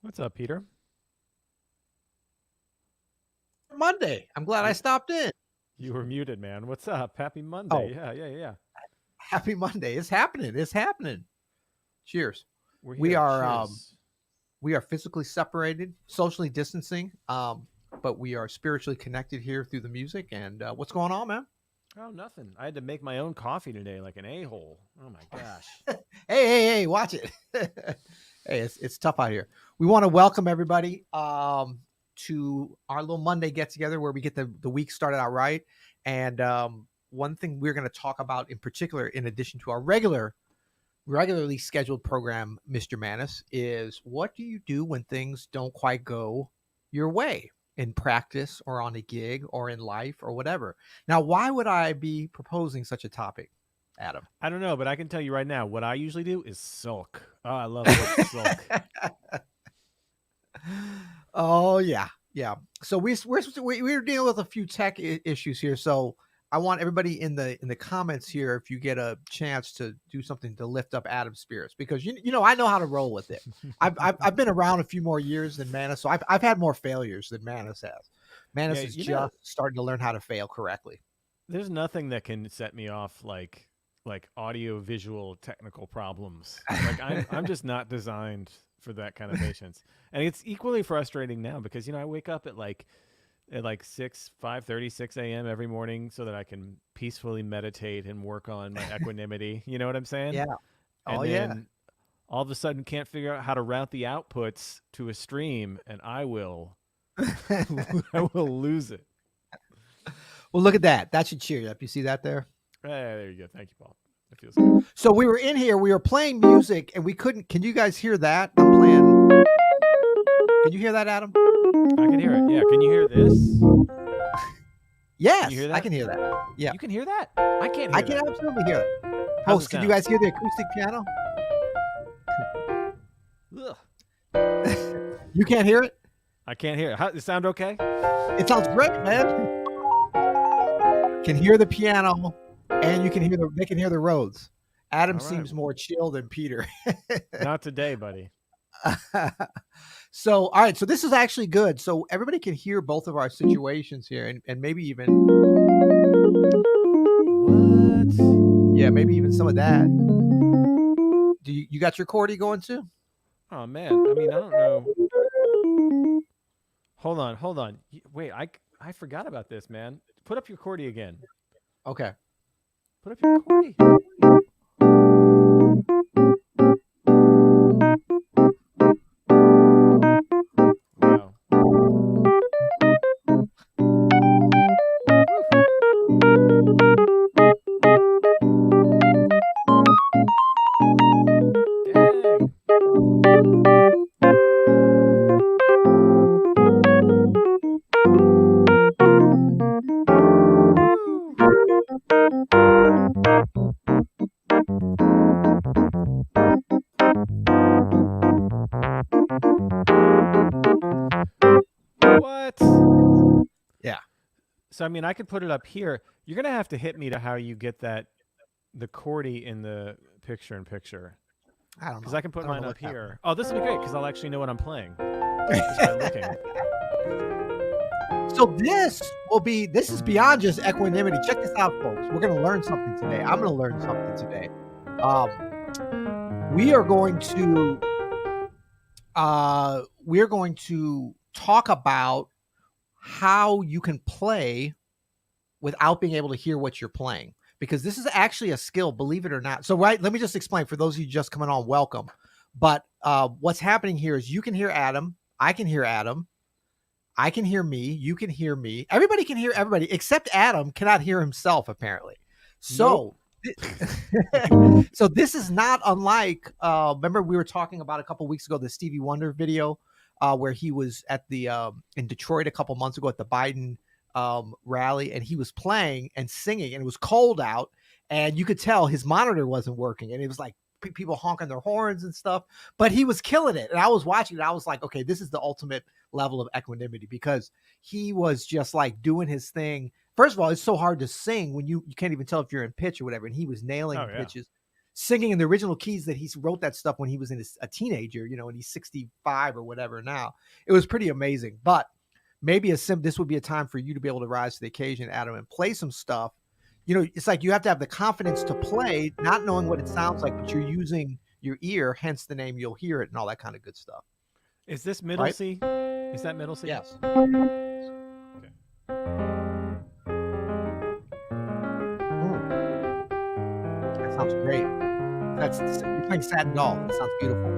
What's up, Peter? Monday. I'm glad I stopped in. You were muted, man. What's up? Happy Monday. Oh, Yeah. happy Monday. It's happening. It's happening. Cheers. We're We here. are Cheers. we are physically separated, socially distancing, but we are spiritually connected here through the music. And what's going on, man? Oh, nothing. I had to make my own coffee today like an a-hole. Oh, my gosh. Hey, watch it. Hey, it's tough out here. We want to welcome everybody to our little Monday get together where we get the week started out right. And one thing we're going to talk about in particular, in addition to our regularly scheduled program, Mr. Maness, is what do you do when things don't quite go your way in practice or on a gig or in life or whatever? Now, why would I be proposing such a topic, Adam? I don't know, but I can tell you right now, what I usually do is sulk. Oh, I love it. Sulk. Oh yeah. So we're dealing with a few tech issues here. So I want everybody in the comments here, if you get a chance, to do something to lift up Adam's spirits, because you know I know how to roll with it. I've been around a few more years than Maness, so I've had more failures than Maness has. Maness is just starting to learn how to fail correctly. There's nothing that can set me off like audio visual technical problems. Like I'm just not designed for that kind of patience. And it's equally frustrating now because I wake up at like 5:30, 6 a.m. every morning so that I can peacefully meditate and work on my equanimity. You know what I'm saying? Yeah. And then all of a sudden can't figure out how to route the outputs to a stream, and I will I will lose it. Well, look at that. That should cheer you up. You see that there? Hey, there you go. Thank you, Paul. That feels good. So we were in here, we were playing music, and we couldn't. Can you guys hear that? I'm playing. Can you hear that, Adam? I can hear it. Yeah. Can you hear this? Yes, can you hear that? I can hear that. Yeah. You can hear that? I can't hear that. I can absolutely hear it. How's Host, can you guys hear the acoustic piano? Ugh. You can't hear it? I can't hear it. Does it sound okay? It sounds great, man. Can hear the piano, and you can hear they can hear the roads. Adam seems more chill than Peter. Not today, buddy. So, all right. So this is actually good. So everybody can hear both of our situations here, and maybe even what? Yeah, maybe even some of that. Do you got your chordy going too? Oh man, I mean, I don't know. Hold on. Wait, I forgot about this, man. Put up your chordy again. Okay. Put up your chordy. Wow. What? Yeah. So I mean, I could put it up here. You're gonna have to hit me to how you get the chordy in the picture-in-picture. I don't know. Because I can put mine up here. Oh, this will be great because I'll actually know what I'm playing just by looking. So this is beyond just equanimity. Check this out, folks. We're going to learn something today. I'm going to learn something today. We're going to talk about how you can play without being able to hear what you're playing, because this is actually a skill, believe it or not. So, let me just explain for those of you just coming on, welcome. But what's happening here is you can hear Adam. I can hear Adam. I can hear me. You can hear me. Everybody can hear everybody, except Adam cannot hear himself, apparently. So, so this is not unlike, remember we were talking about a couple weeks ago, the Stevie Wonder video where he was at the in Detroit a couple months ago at the Biden rally, and he was playing and singing, and it was cold out, and you could tell his monitor wasn't working, and it was like people honking their horns and stuff, but he was killing it. And I was watching it. I was like, okay, this is the ultimate level of equanimity, because he was just like doing his thing. First of all, it's so hard to sing when you can't even tell if you're in pitch or whatever. And he was nailing pitches. singing in the original keys that he wrote that stuff when he was a teenager, you know, and he's 65 or whatever now. It was pretty amazing. But maybe this would be a time for you to be able to rise to the occasion, Adam, and play some stuff. You know, it's like you have to have the confidence to play, not knowing what it sounds like, but you're using your ear, hence the name, you'll hear it and all that kind of good stuff. Is this middle Right? C? Is that middle C? Yes. Okay. That sounds great. You're playing Satin Doll. That sounds beautiful.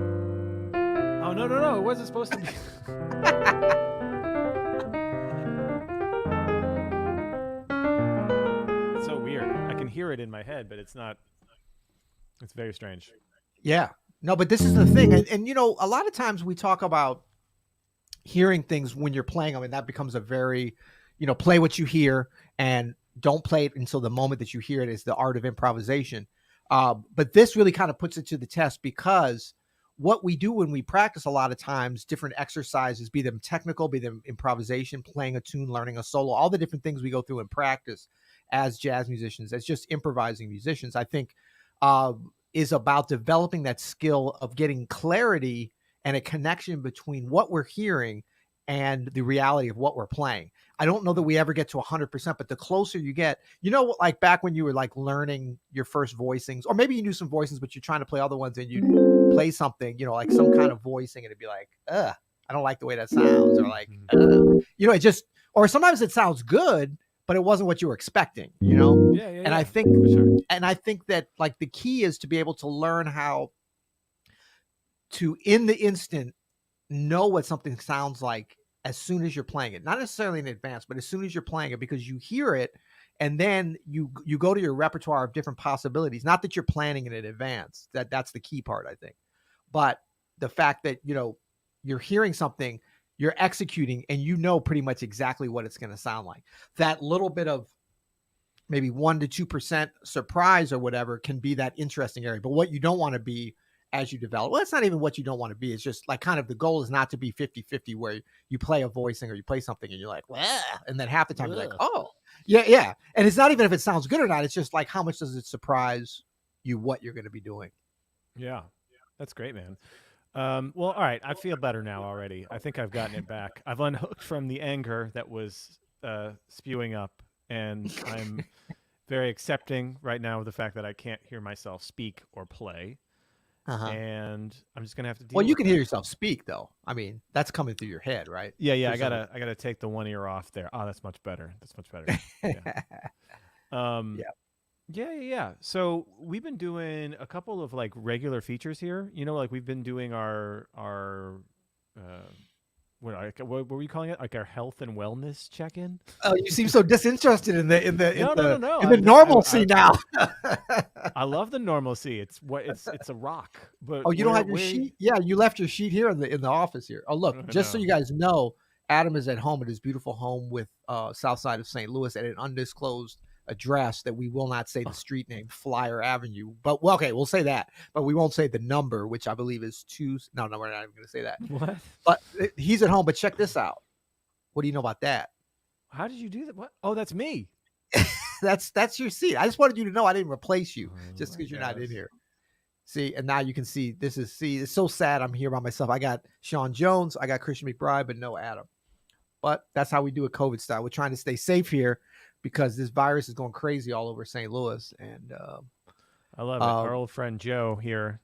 Oh, no. It wasn't supposed to be. It's so weird. I can hear it in my head, but it's not. It's very strange. Yeah. No, but this is the thing. And you know, a lot of times we talk about hearing things when you're playing them, and that becomes a very, you know, play what you hear and don't play it until the moment that you hear it is the art of improvisation. But this really kind of puts it to the test, because what we do when we practice a lot of times, different exercises, be them technical, be them improvisation, playing a tune, learning a solo, all the different things we go through in practice as jazz musicians, as just improvising musicians, I think is about developing that skill of getting clarity and a connection between what we're hearing and the reality of what we're playing. I don't know that we ever get to 100%, but the closer you get, you know, like back when you were like learning your first voicings, or maybe you knew some voicings, but you're trying to play other ones and you play something, you know, like some kind of voicing, and it'd be like, I don't like the way that sounds, or like, you know, it just, or sometimes it sounds good, but it wasn't what you were expecting, you know? Yeah. And I think, for sure. and I think that like the key is to be able to learn how to, in the instant, know what something sounds like as soon as you're playing it, not necessarily in advance, but as soon as you're playing it, because you hear it and then you go to your repertoire of different possibilities. Not that you're planning it in advance. That's the key part, I think. But the fact that, you know, you're hearing something, you're executing, and you know pretty much exactly what it's going to sound like. That little bit of maybe 1 to 2% surprise or whatever can be that interesting area. But what you don't want to be as you develop, well, it's not even what you don't want to be. It's just like kind of the goal is not to be 50-50 where you play a voicing or you play something and you're like, well, and then half the time you're like, oh, yeah. And it's not even if it sounds good or not. It's just like, how much does it surprise you what you're going to be doing? Yeah. That's great, man. Well, all right. I feel better now already. I think I've gotten it back. I've unhooked from the anger that was spewing up, and I'm very accepting right now of the fact that I can't hear myself speak or play. And I'm just gonna have to deal. Well, you with can that. hear yourself speak, though. I mean, that's coming through your head, right? Yeah. I gotta take the one ear off there. Oh, that's much better. Yeah. So we've been doing a couple of like regular features here. You know, like we've been doing our what were we calling it? Like our health and wellness check-in. Oh, you seem so disinterested in the No. normalcy now. I love the normalcy. It's a rock. But oh, you don't have your sheet? Yeah, you left your sheet here in the office here. Oh, look, just so you guys know, Adam is at home at his beautiful home with south side of St. Louis at an undisclosed address that we will not say the street name, Flyer Avenue. But well, okay, we'll say that, but we won't say the number, which I believe is 2. No, we're not even going to say that. What? But he's at home. But check this out. What do you know about that? How did you do that? What? Oh, that's me. That's your seat. I just wanted you to know I didn't replace you just because you're not in here. See, and now you can see it's so sad I'm here by myself. I got Sean Jones, I got Christian McBride, but no Adam. But that's how we do it COVID style. We're trying to stay safe here because this virus is going crazy all over St. Louis. And I love it. Our old friend Joe here.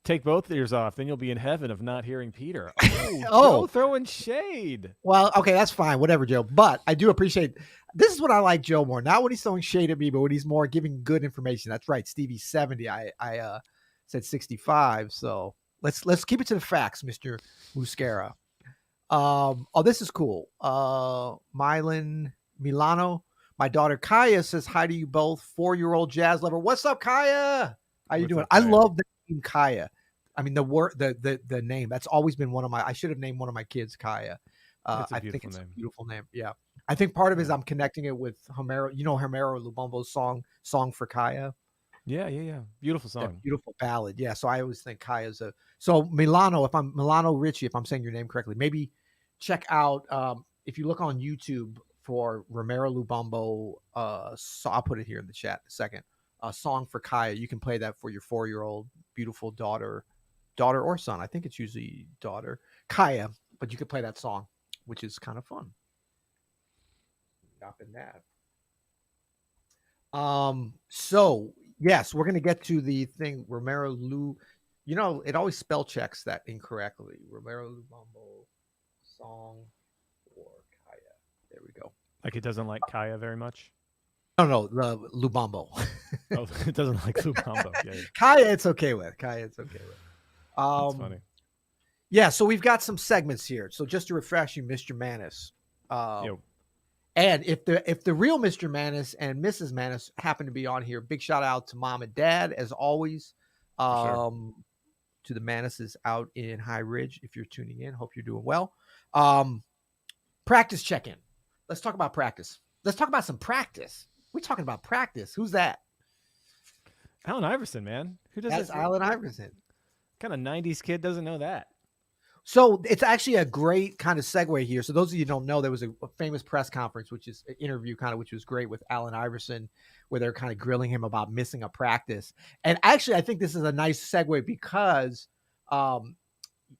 Take both ears off, then you'll be in heaven of not hearing Peter. Oh, Joe throwing shade. Well, okay, that's fine. Whatever, Joe. But I do appreciate, this is what I like Joe more. Not when he's throwing shade at me, but when he's more giving good information. That's right. Stevie's 70. I said 65. So let's keep it to the facts, Mr. Muscara. Oh, this is cool. Milano. My daughter Kaya says hi to you both. 4-year-old jazz lover. What's up, Kaya? How you doing? I love the name Kaya. I mean, the name, that's always been I should have named one of my kids Kaya. I think it's a beautiful name. Yeah. I think part of it is I'm connecting it with Homero, Homero Lubumbo's song for Kaya. Yeah. Beautiful song. That beautiful ballad. Yeah. So I always think Kaya's so Milano Richie, if I'm saying your name correctly, maybe check out, if you look on YouTube for Romero Lubumbo, so I'll put it here in the chat in a second. Song for Kaya. You can play that for your 4-year-old beautiful daughter or son. I think it's usually daughter, Kaya, but you can play that song, which is kind of fun. Stopping that. So yes, we're gonna get to the thing. Romero Lu, it always spell checks that incorrectly. Romero Lubambo song for Kaya. There we go. Like it doesn't like Kaya very much. No, the Lubambo. Oh, it doesn't like Lubambo. Yeah. Kaya, it's okay with. That's funny. Yeah, so we've got some segments here. So just to refresh you, Mr. Maness. Yo. And if the real Mr. Maness and Mrs. Maness happen to be on here, big shout out to Mom and Dad as always. Sure. To the Manesses out in High Ridge, if you're tuning in, hope you're doing well. Practice check-in. Let's talk about practice. Let's talk about some practice. We're talking about practice. Who's that? Allen Iverson, man. Who does That's this? Allen Iverson. Kind of 90s kid doesn't know that. So it's actually a great kind of segue here. So those of you who don't know, there was a famous press conference, which is an interview kind of, which was great with Allen Iverson, where they're kind of grilling him about missing a practice. And actually, I think this is a nice segue because,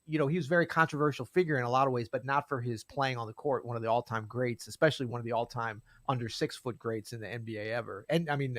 he was a very controversial figure in a lot of ways, but not for his playing on the court. One of the all-time greats, especially one of the all-time under 6 foot greats in the NBA ever. And I mean,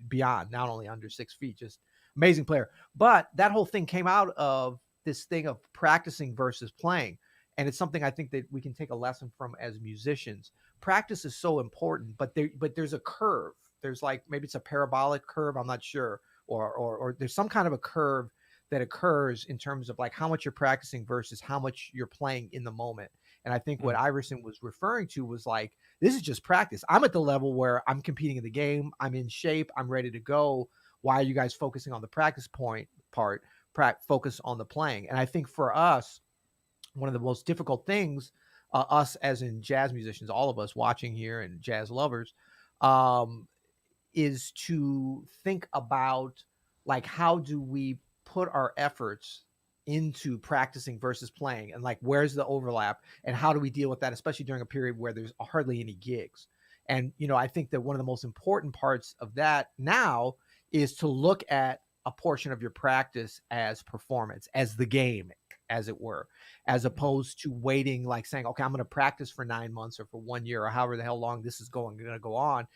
beyond, not only under 6 feet, just amazing player. But that whole thing came out of this thing of practicing versus playing. And it's something I think that we can take a lesson from as musicians. Practice is so important, but there's a curve. There's like, maybe it's a parabolic curve, I'm not sure, or there's some kind of a curve that occurs in terms of like how much you're practicing versus how much you're playing in the moment. And I think what Iverson was referring to was like, this is just practice. I'm at the level where I'm competing in the game. I'm in shape. I'm ready to go. Why are you guys focusing on the practice part? Focus on the playing. And I think for us, one of the most difficult things, us as in jazz musicians, all of us watching here and jazz lovers, is to think about like, how do we put our efforts into practicing versus playing, and like, where's the overlap and how do we deal with that, especially during a period where there's hardly any gigs. And I think that one of the most important parts of that now is to look at a portion of your practice as performance, as the game, as it were, as opposed to waiting, like saying, okay, I'm going to practice for 9 months or for 1 year or however the hell long this is going to go on,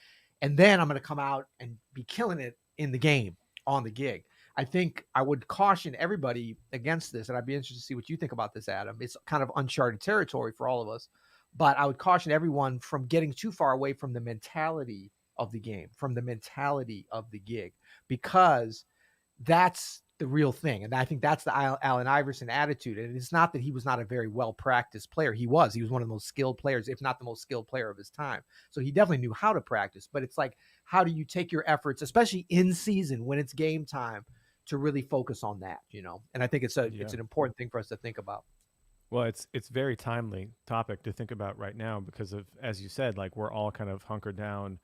and then I'm going to come out and be killing it in the game, on the gig. I think I would caution everybody against this, and I'd be interested to see what you think about this, Adam. It's kind of uncharted territory for all of us, but I would caution everyone from getting too far away from the mentality of the game, from the mentality of the gig, because that's the real thing. And I think that's the Allen Iverson attitude. And it's not that he was not a very well-practiced player. He was one of the most skilled players, if not the most skilled player of his time. So he definitely knew how to practice, but it's like, how do you take your efforts, especially in season when it's game time, to really focus on that, And I think it's an important thing for us to think about. Well, it's very timely topic to think about right now because of, as you said, like we're all kind of hunkered down.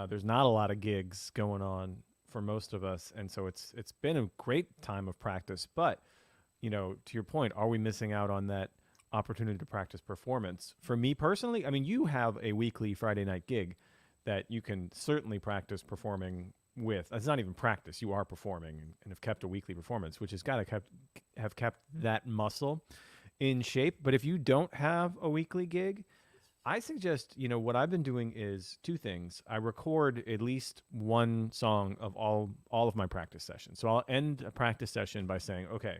There's not a lot of gigs going on for most of us, and so it's been a great time of practice. But to your point, are we missing out on that opportunity to practice performance? For me personally, I mean, you have a weekly Friday night gig that you can certainly practice performing with. It's not even practice; you are performing and have kept a weekly performance, which has got to have kept that muscle in shape. But if you don't have a weekly gig, I suggest, what I've been doing is 2 things. I record at least one song of all of my practice sessions. So I'll end a practice session by saying, okay,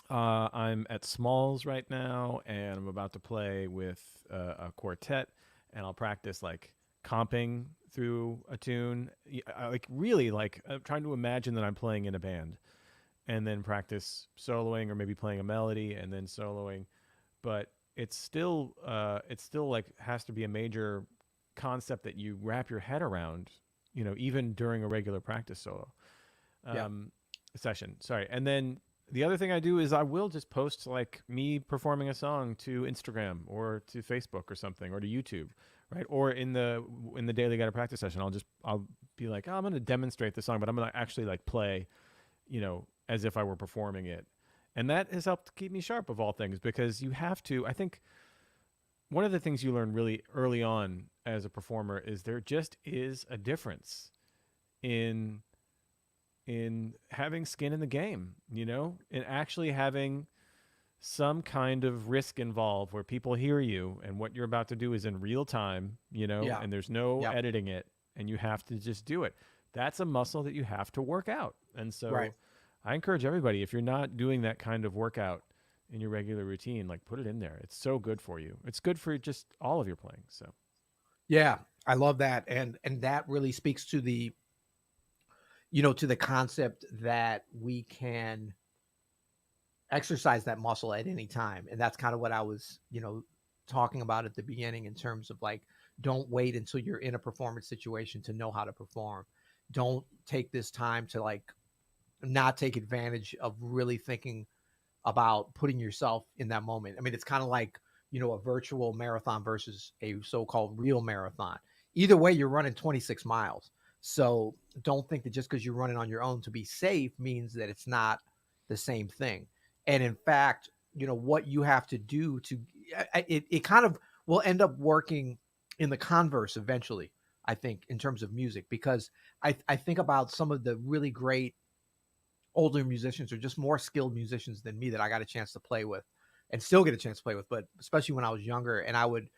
I'm at Smalls right now, and I'm about to play with a quartet, and I'll practice like comping through a tune. I'm trying to imagine that I'm playing in a band, and then practice soloing or maybe playing a melody and then soloing. But it's still like has to be a major concept that you wrap your head around, even during a regular practice solo session. Sorry. And then the other thing I do is I will just post like me performing a song to Instagram or to Facebook or something, or to YouTube, right? Or in the daily guided practice session, I'll be like, oh, I'm going to demonstrate the song, but I'm going to actually like play, as if I were performing it. And that has helped keep me sharp, of all things, because you have to, I think one of the things you learn really early on as a performer is there just is a difference in having skin in the game, in actually having some kind of risk involved where people hear you and what you're about to do is in real time, Yeah. and there's no Yep. editing it and you have to just do it. That's a muscle that you have to work out. And Right. so I encourage everybody, if you're not doing that kind of workout in your regular routine, like put it in there. It's so good for you. It's good for just all of your playing. So Yeah, I love that, and that really speaks to the to the concept that we can exercise that muscle at any time. And that's kind of what I was, talking about at the beginning in terms of like, don't wait until you're in a performance situation to know how to perform. Don't take this time to like not take advantage of really thinking about putting yourself in that moment. I mean, it's kind of like, a virtual marathon versus a so-called real marathon. Either way, you're running 26 miles. So don't think that just because you're running on your own to be safe means that it's not the same thing. And in fact, what you have to do to it kind of will end up working in the converse eventually, I think, in terms of music, because I think about some of the really great older musicians or just more skilled musicians than me that I got a chance to play with and still get a chance to play with, but especially when I was younger. And I would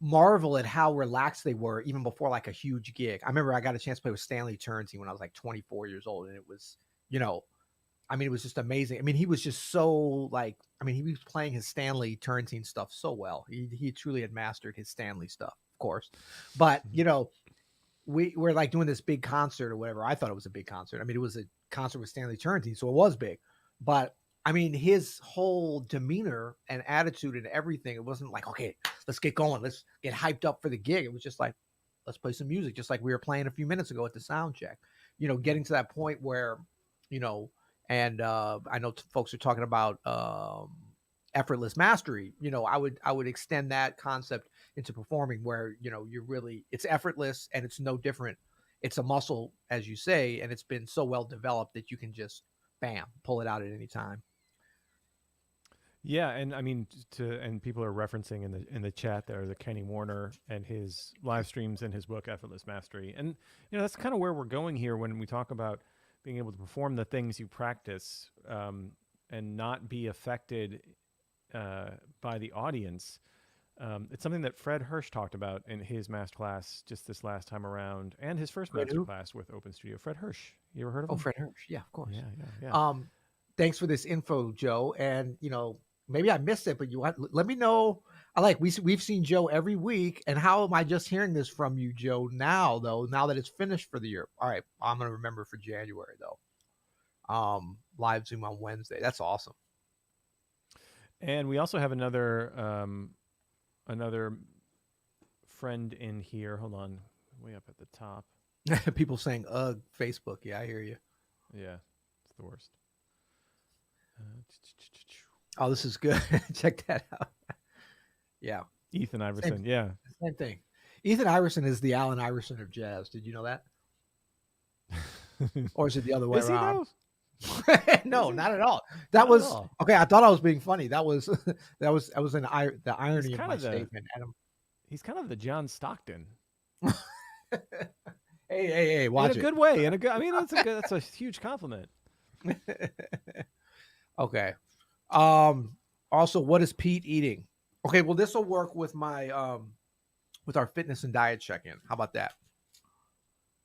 marvel at how relaxed they were even before like a huge gig. I remember I got a chance to play with Stanley Turnsey when I was like 24 years old. And it was, it was just amazing. I mean, he was just so like, he was playing his Stanley Turnsey stuff so well. He truly had mastered his Stanley stuff, of course. But, we were like doing this big concert or whatever. I thought it was a big concert. I mean, it was a concert with Stanley Turnsey, so it was big. But I mean, his whole demeanor and attitude and everything, it wasn't like, okay, let's get going. Let's get hyped up for the gig. It was just like, let's play some music, just like we were playing a few minutes ago at the sound check. Getting to that point where, and I know folks are talking about effortless mastery. I would extend that concept into performing where, you're really, it's effortless and it's no different. It's a muscle, as you say, and it's been so well developed that you can just bam, pull it out at any time. yeah, and I mean, and people are referencing in the chat there the Kenny Warner and his live streams and his book Effortless Mastery, and that's kind of where we're going here when we talk about being able to perform the things you practice, and not be affected by the audience. It's something that Fred Hirsch talked about in his master class just this last time around, and his first Fred master who? class with Open Studio. Fred Hirsch, you ever heard of Oh, him? Fred Hirsch. Yeah, of course. Yeah, yeah, yeah. Thanks for this info, Joe. And maybe I missed it, but let me know. I like we've seen Joe every week, and how am I just hearing this from you, Joe? Now though, now that it's finished for the year. All right, I'm gonna remember for January though. Live Zoom on Wednesday. That's awesome. And we also have another friend in here. Hold on, way up at the top. People saying, "Ugh, Facebook." Yeah, I hear you. Yeah, it's the worst. Oh, this is good. Check that out. Yeah, Ethan same, Iverson. Yeah. same thing. Ethan Iverson is the Allen Iverson of jazz. Did you know that? Or is it the other way Is he around? though? Is No, he? not at all. That Not at was all. okay. I thought I was being funny. That was that was the He's irony of kind my of the statement, Adam. he's kind of the John Stockton Hey, in a watch it. good way. In a good. I mean, that's a huge compliment. Okay. Also, what is Pete eating? Okay, well, this will work with my with our fitness and diet check-in. How about that?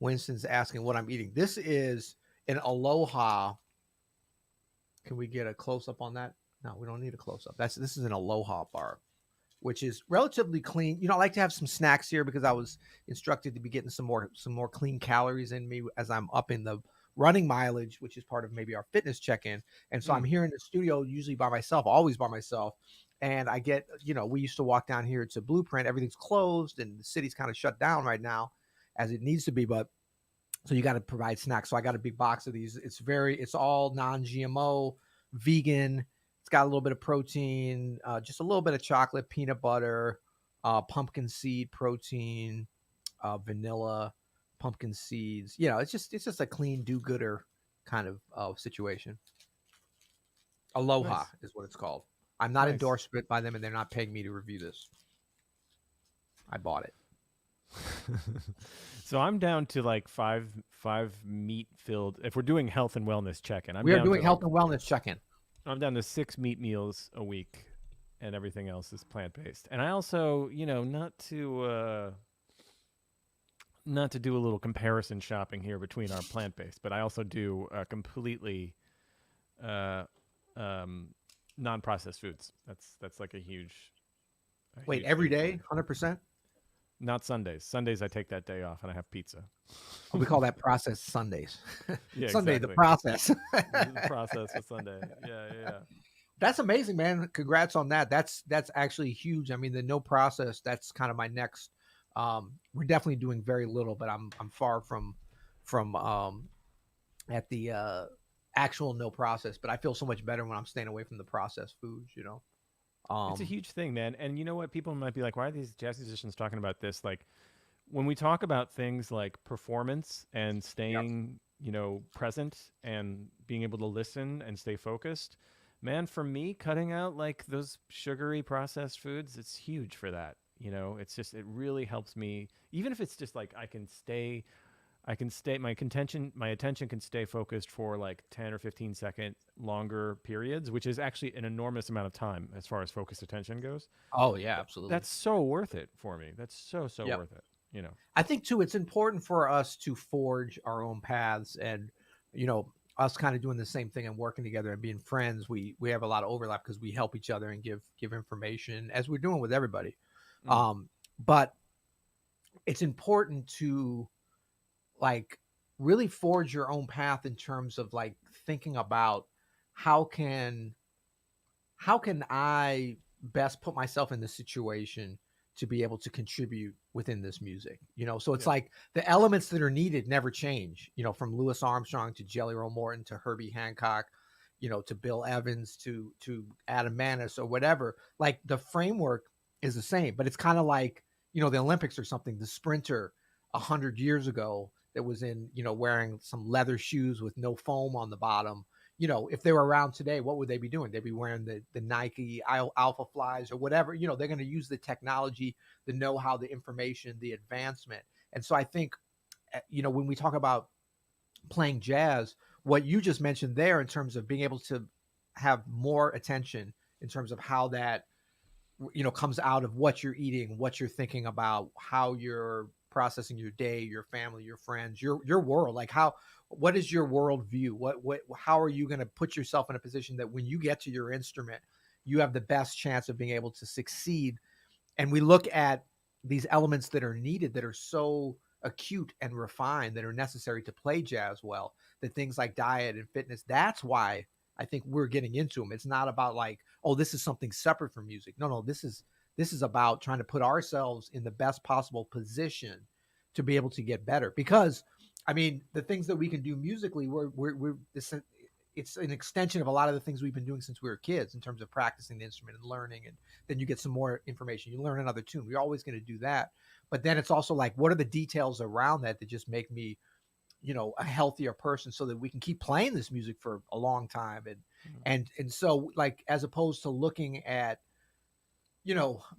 Winston's asking what I'm eating. This is an Aloha. Can we get a close-up on that? No, we don't need a close-up. This is an Aloha bar, which is relatively clean. I like to have some snacks here because I was instructed to be getting some more clean calories in me as I'm up in the running mileage, which is part of maybe our fitness check-in. And so I'm here in the studio, usually by myself, always by myself. And I get, we used to walk down here to Blueprint. Everything's closed and the city's kind of shut down right now as it needs to be. But so you got to provide snacks. So I got a big box of these. It's all non-GMO, vegan. It's got a little bit of protein, just a little bit of chocolate, peanut butter, pumpkin seed protein, vanilla, pumpkin seeds. It's just a clean do-gooder kind of situation. Aloha Nice. is what it's called. I'm not Nice. endorsed by them, and they're not paying me to review this. I bought it. So I'm down to like five meat filled. If we're doing health and wellness check-in, I'm We are down to doing like health and wellness check-in. I'm down to 6 meat meals a week, and everything else is plant based. And I also, not to do a little comparison shopping here between our plant based, but I also do completely uh, um, non processed foods. That's like a Wait, huge every thing for me. day, 100%. Not Sundays. Sundays I take that day off and I have pizza. We call that process Sundays. Yeah, Sunday, the exactly. process. The process for Sunday. Yeah, yeah, yeah. That's amazing, man. Congrats on that. That's actually huge. I mean, the no process, that's kind of my next. We're definitely doing very little, but I'm far from at the actual no process. But I feel so much better when I'm staying away from the processed foods. It's a Um, huge thing, man. And you know what? People might be like, why are these jazz musicians talking about this? Like, when we talk about things like performance and yep. staying, present and being able to listen and stay focused, man, for me, cutting out like those sugary processed foods, it's huge for that. It's just, it really helps me, even if it's just like I can stay my attention can stay focused for like 10 or 15-second longer periods, which is actually an enormous amount of time as far as focused attention goes. Oh yeah, absolutely. That's so worth it for me. That's so Yep. worth it. I think too, it's important for us to forge our own paths, and us kind of doing the same thing and working together and being friends. We have a lot of overlap because we help each other and give information as we're doing with everybody. Mm. But it's important to like really forge your own path in terms of like thinking about how can how can I best put myself in this situation to be able to contribute within this music? So it's Yeah. like the elements that are needed never change, from Louis Armstrong to Jelly Roll Morton to Herbie Hancock, to Bill Evans to Adam Maness or whatever. Like the framework is the same, but it's kind of like, the Olympics or something. The sprinter 100 years ago that was in, wearing some leather shoes with no foam on the bottom, if they were around today, what would they be doing? They'd be wearing the Nike Alpha Flies or whatever. They're going to use the technology, the know-how, the information, the advancement. And so I think, when we talk about playing jazz, what you just mentioned there in terms of being able to have more attention in terms of how that comes out of what you're eating, what you're thinking about, how you're processing your day, your family, your friends, your world. Like what is your world view? How are you going to put yourself in a position that when you get to your instrument, you have the best chance of being able to succeed? And we look at these elements that are needed, that are so acute and refined, that are necessary to play jazz well, that things like diet and fitness, that's why I think we're getting into them. It's not about like, oh, this is something separate from music. No, this is about trying to put ourselves in the best possible position to be able to get better. Because I mean, the things that we can do musically, we're this, it's an extension of a lot of the things we've been doing since we were kids in terms of practicing the instrument and learning. And then you get some more information, you learn another tune. We're always going to do that. But then it's also like, what are the details around that just make me, a healthier person, so that we can keep playing this music for a long time? And Mm. so, like, as opposed to looking at,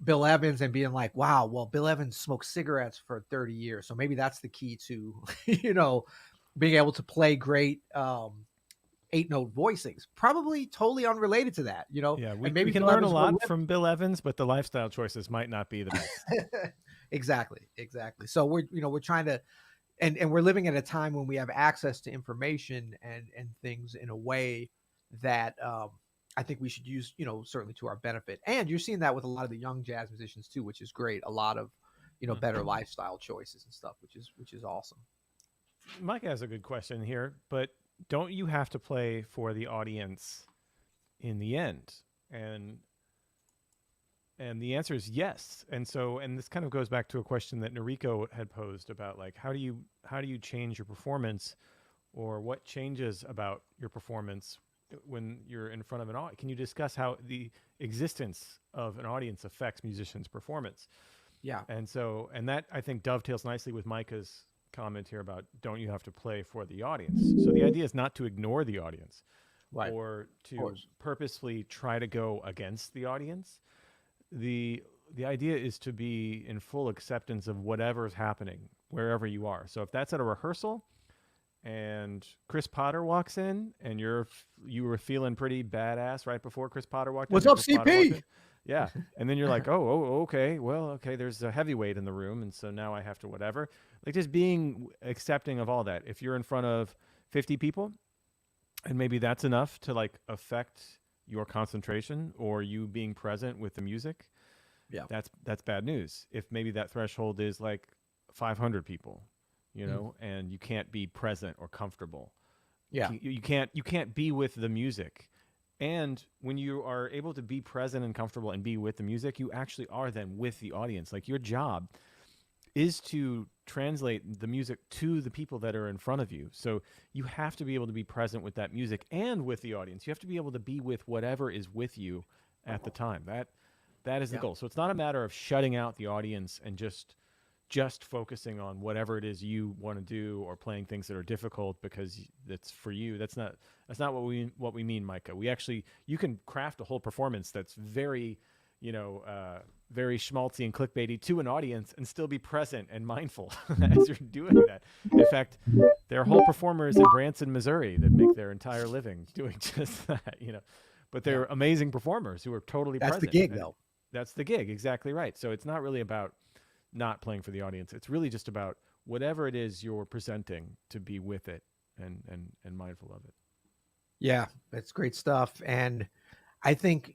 Bill Evans and being like, wow, well, Bill Evans smoked cigarettes for 30 years, so maybe that's the key to being able to play great eight note voicings. Probably totally unrelated to that. Yeah, And we maybe can Bill learn a Evans will lot from Bill Evans, but the lifestyle choices might not be the best. live. Exactly. So we're trying to, and we're living at a time when we have access to information and things in a way that I think we should use, certainly to our benefit. And you're seeing that with a lot of the young jazz musicians too, which is great. A lot of, Mm. better lifestyle choices and stuff, which is awesome. Mike has a good question here, but don't you have to play for the audience in the end? And the answer is yes. And this kind of goes back to a question that Noriko had posed about like how do you change your performance, or what changes about your performance when you're in front of an audience? Can you discuss how the existence of an audience affects musicians' performance? Yeah. And that I think dovetails nicely with Micah's comment here about don't you have to play for the audience? So the idea is not to ignore the audience Right. Of or to course. purposefully try to go against the audience. the idea is to be in full acceptance of whatever's happening wherever you are. So if that's at a rehearsal and Chris Potter walks in and you were feeling pretty badass right before Chris Potter walked in. What's up, Chris Potter walked CP? in, yeah, and then you're like, oh, okay, well, okay, there's a heavyweight in the room, and so now I have to whatever. Like just being accepting of all that. If you're in front of 50 people, and maybe that's enough to like affect your concentration or you being present with the music, Yeah. that's bad news. If maybe that threshold is like 500 people, you know, and you can't be present or comfortable. Yeah. You can't be with the music. And when you are able to be present and comfortable and be with the music, you actually are then with the audience. Like your job is to translate the music to the people that are in front of you. So you have to be able to be present with that music and with the audience. You have to be able to be with whatever is with you at the time. That is the goal. So it's not a matter of shutting out the audience and just focusing on whatever it is you want to do or playing things that are difficult because that's for you. That's not what we mean, Micah. You can craft a whole performance that's very, very schmaltzy and clickbaity to an audience and still be present and mindful as you're doing that. In fact, there are whole performers in Branson, Missouri that make their entire living doing just that, but they're amazing performers who are totally present. That's the gig, though. That's the gig. Exactly right. So it's not really about not playing for the audience. It's really just about whatever it is you're presenting to be with it and mindful of it. Yeah, that's great stuff. And I think,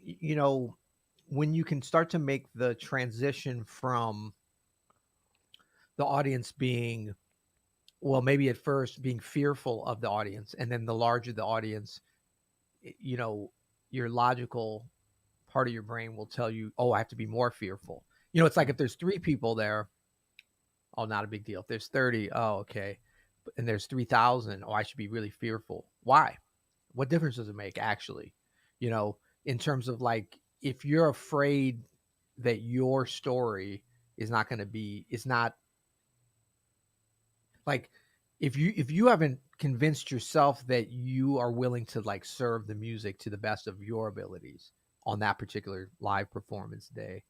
when you can start to make the transition from the audience being, well, maybe at first being fearful of the audience, and then the larger the audience, your logical part of your brain will tell you, oh, I have to be more fearful. It's like if there's 3 people there, oh, not a big deal. If there's 30, oh, okay. And there's 3,000, oh, I should be really fearful. Why? What difference does it make, actually? In terms of like, if you're afraid that your story is not going to be, it's not like, if you haven't convinced yourself that you are willing to like serve the music to the best of your abilities on that particular live performance day,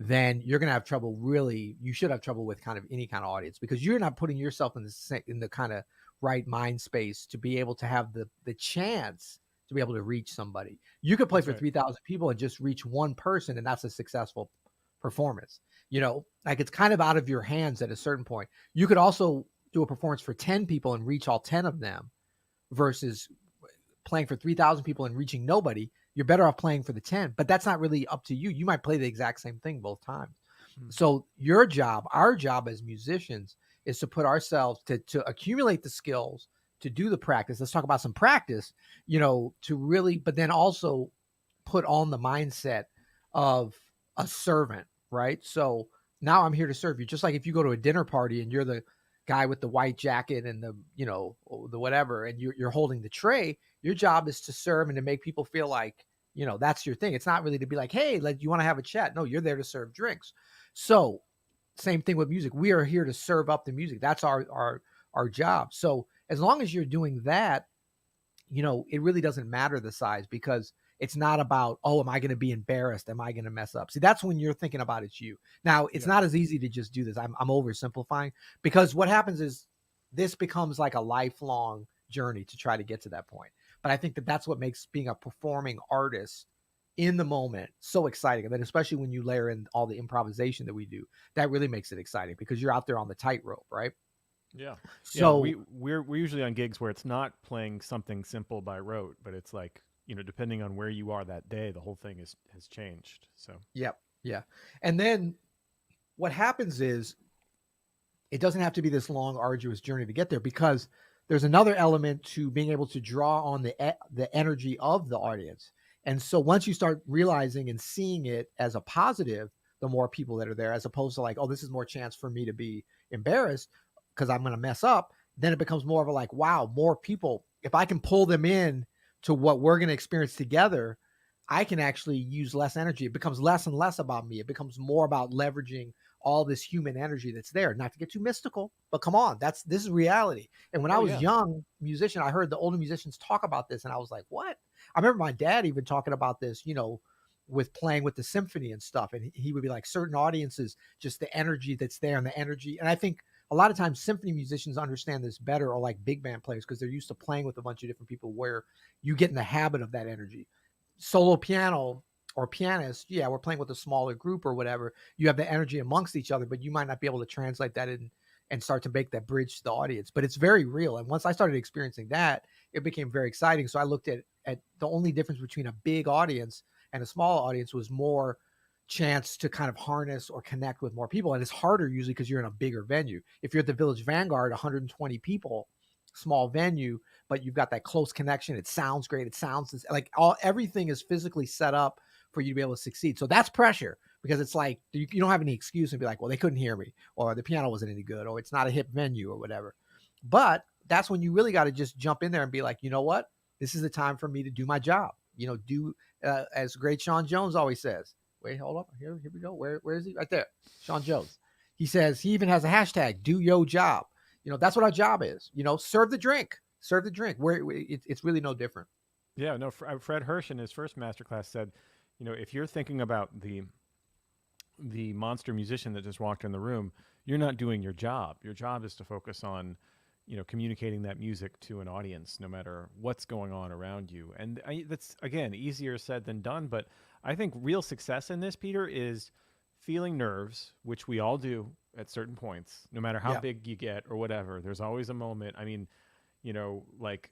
then you're going to have trouble. Really, you should have trouble with kind of any kind of audience, because you're not putting yourself in the kind of right mind space to be able to have the chance to be able to reach somebody. You could play for 3,000 people and just reach one person, and that's a successful performance. Like it's kind of out of your hands at a certain point. You could also do a performance for 10 people and reach all 10 of them, versus playing for 3,000 people and reaching nobody. You're better off playing for the 10, but that's not really up to you. You might play the exact same thing both times. So your job, our job as musicians, is to put ourselves to accumulate the skills, to do the practice. Let's talk about some practice, to really, but then also put on the mindset of a servant, right? So now I'm here to serve you. Just like if you go to a dinner party and you're the guy with the white jacket and the whatever, and you're holding the tray, your job is to serve and to make people feel like, that's your thing. It's not really to be like, hey, you want to have a chat? No, you're there to serve drinks. So same thing with music. We are here to serve up the music. That's our job. So as long as you're doing that, it really doesn't matter the size, because it's not about, oh, am I going to be embarrassed? Am I going to mess up? See, that's when you're thinking about it's you. Now, it's not as easy to just do this. I'm oversimplifying, because what happens is this becomes like a lifelong journey to try to get to that point. But I think that's what makes being a performing artist in the moment so exciting. And then especially when you layer in all the improvisation that we do, that really makes it exciting, because you're out there on the tightrope, right? Yeah. So we're usually on gigs where it's not playing something simple by rote, but it's like, depending on where you are that day, the whole thing has changed. So yeah. And then what happens is, it doesn't have to be this long, arduous journey to get there, because there's another element to being able to draw on the energy of the audience. And so once you start realizing and seeing it as a positive, the more people that are there, as opposed to like, oh, this is more chance for me to be embarrassed because I'm going to mess up, then it becomes more of a like, wow, more people, if I can pull them in to what we're going to experience together, I can actually use less energy. It becomes less and less about me. It becomes more about leveraging all this human energy that's there. Not to get too mystical, but come on, this is reality. And when I was young musician, I heard the older musicians talk about this, and I was like, what? I remember my dad even talking about this, with playing with the symphony and stuff. And he would be like, certain audiences, just the energy that's there and the energy. And I think a lot of times symphony musicians understand this better, or like big band players, because they're used to playing with a bunch of different people where you get in the habit of that energy. Solo piano or pianist, yeah, we're playing with a smaller group or whatever. You have the energy amongst each other, but you might not be able to translate that in and start to make that bridge to the audience. But it's very real. And once I started experiencing that, it became very exciting. So I looked at the only difference between a big audience and a small audience was more chance to kind of harness or connect with more people. And it's harder usually because you're in a bigger venue. If you're at the Village Vanguard, 120 people, small venue, but you've got that close connection. It sounds great. It sounds like everything is physically set up for you to be able to succeed. So that's pressure, because it's like you don't have any excuse and be like, well, they couldn't hear me, or the piano wasn't any good, or it's not a hip venue or whatever. But that's when you really got to just jump in there and be like, you know what? This is the time for me to do my job. As great Sean Jones always says. Wait, hold up. Here we go. Where is he? Right there. Sean Jones. He says, he even has a hashtag, do your job. That's what our job is. Serve the drink. Serve the drink. It's really no different. Yeah, no, Fred Hirsch in his first masterclass said, if you're thinking about the monster musician that just walked in the room, you're not doing your job. Your job is to focus on, communicating that music to an audience, no matter what's going on around you. And that's, again, easier said than done. But I think real success in this, Peter, is feeling nerves, which we all do at certain points, no matter how big you get or whatever. There's always a moment. I mean, like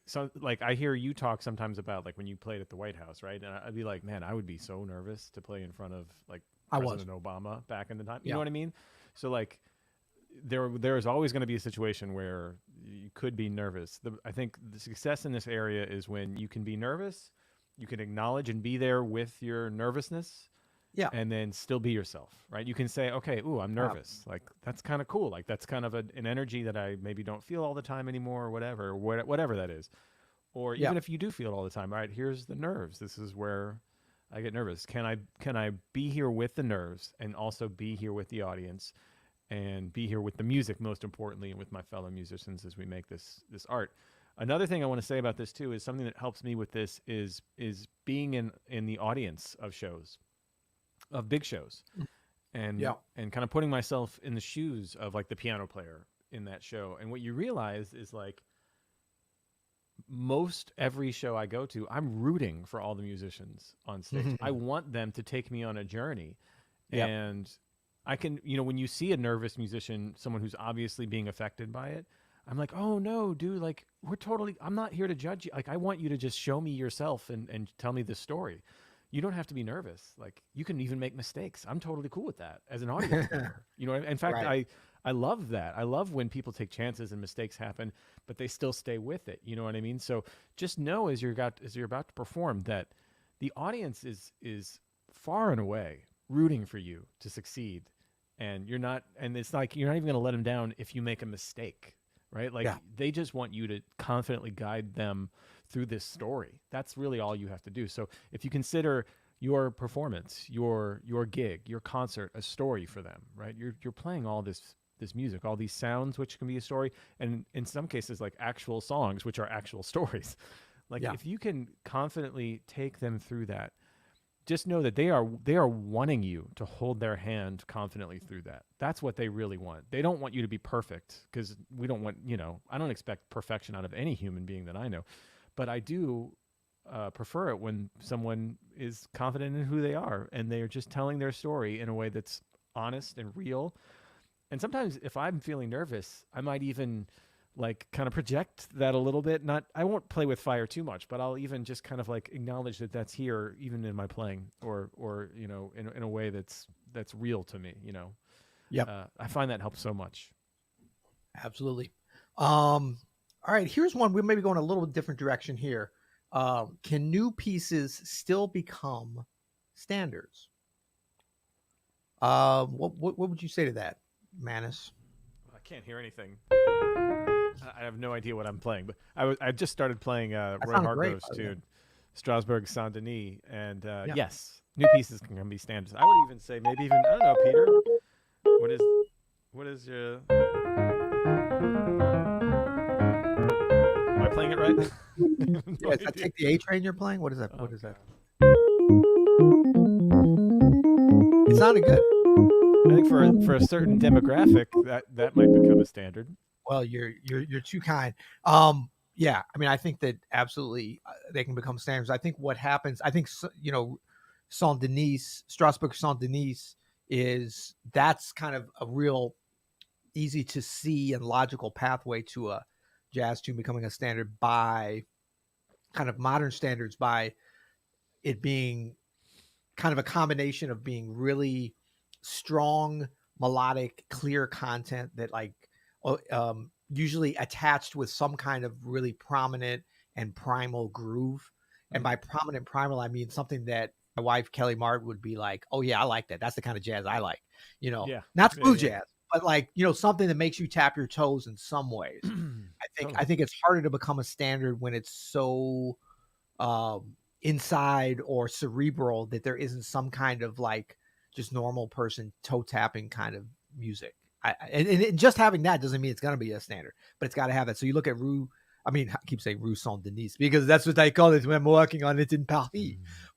I hear you talk sometimes about like when you played at the White House, right? And I'd be like, man, I would be so nervous to play in front of like President Obama back in the time. You know what I mean? So like there is always going to be a situation where you could be nervous. I think the success in this area is when you can be nervous, you can acknowledge and be there with your nervousness. Yeah. And then still be yourself, right? You can say, okay, ooh, I'm nervous. Like, that's kind of cool. Like, that's kind of an energy that I maybe don't feel all the time anymore, or whatever that is. Or even if you do feel it all the time, all right, here's the nerves. This is where I get nervous. Can I be here with the nerves and also be here with the audience and be here with the music, most importantly, and with my fellow musicians as we make this art? Another thing I want to say about this too is something that helps me with this is being in the audience of shows. Of big shows, and kind of putting myself in the shoes of like the piano player in that show. And what you realize is like most every show I go to, I'm rooting for all the musicians on stage. I want them to take me on a journey. And I can, when you see a nervous musician, someone who's obviously being affected by it, I'm like, oh no, dude, like I'm not here to judge you. Like, I want you to just show me yourself and tell me the story. You don't have to be nervous. Like, you can even make mistakes. I'm totally cool with that as an audience member. In fact, I love that. I love when people take chances and mistakes happen, but they still stay with it. You know what I mean? So just know as you're about to perform that the audience is far and away rooting for you to succeed. And it's like, you're not even going to let them down if you make a mistake, right? Like they just want you to confidently guide them through this story. That's really all you have to do. So if you consider your performance, your gig, your concert, a story for them, right? You're playing all this music, all these sounds, which can be a story, and in some cases like actual songs, which are actual stories. Like if you can confidently take them through that, just know that they are wanting you to hold their hand confidently through that. That's what they really want. They don't want you to be perfect, because we don't want, I don't expect perfection out of any human being that I know. But I do prefer it when someone is confident in who they are and they are just telling their story in a way that's honest and real. And sometimes if I'm feeling nervous, I might even like kind of project that a little bit. I won't play with fire too much, but I'll even just kind of like acknowledge that that's here even in my playing or in a way that's real to me, I find that helps so much. Absolutely. All right, here's one. We may be going a little different direction here. Can new pieces still become standards? What would you say to that, Maness? I can't hear anything. I have no idea what I'm playing, but I just started playing Roy Hargrove's tune, Strasbourg Saint Denis, and yes, new pieces can be standards. I would even say maybe even, I don't know, Peter, what is your... Am I playing it right? Yes, I take the A train you're playing. What is that? What is that? It sounded good. I think for a certain demographic, that might become a standard. Well, you're too kind. Yeah, I mean, I think that absolutely they can become standards. I think what happens, I think Saint Denis, Strasbourg Saint Denis that's kind of a real easy to see and logical pathway to a jazz tune becoming a standard by kind of modern standards, by it being kind of a combination of being really strong, melodic, clear content that usually attached with some kind of really prominent and primal groove. And by prominent primal, I mean something that my wife Kelly Martin would be like, "Oh yeah, I like that. That's the kind of jazz I like." Yeah. Not smooth Yeah. jazz, but like something that makes you tap your toes in some ways. I think it's harder to become a standard when it's so inside or cerebral that there isn't some kind of like just normal person toe tapping kind of music. And just having that doesn't mean it's going to be a standard, but it's got to have that. So you look at Rue. I mean, I keep saying Rue Saint Denis because that's what I call it when I'm working on it in Paris.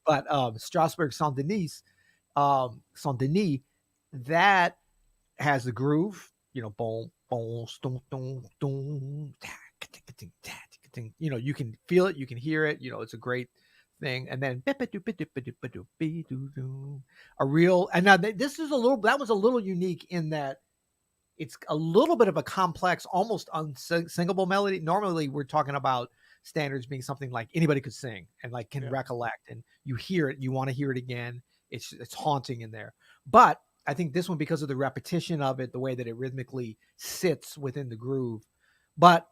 But Strasbourg Saint Denis, Saint Denis, that has the groove. Boom, boom, stum, dum, dum, you can feel it, you can hear it. It's a great thing. And then a real, and now this is that was a little unique in that it's a little bit of a complex, almost unsingable melody. Normally we're talking about standards being something like anybody could sing and like can recollect, and you hear it, you want to hear it again. It's haunting in there. But I think this one, because of the repetition of it, the way that it rhythmically sits within the groove, but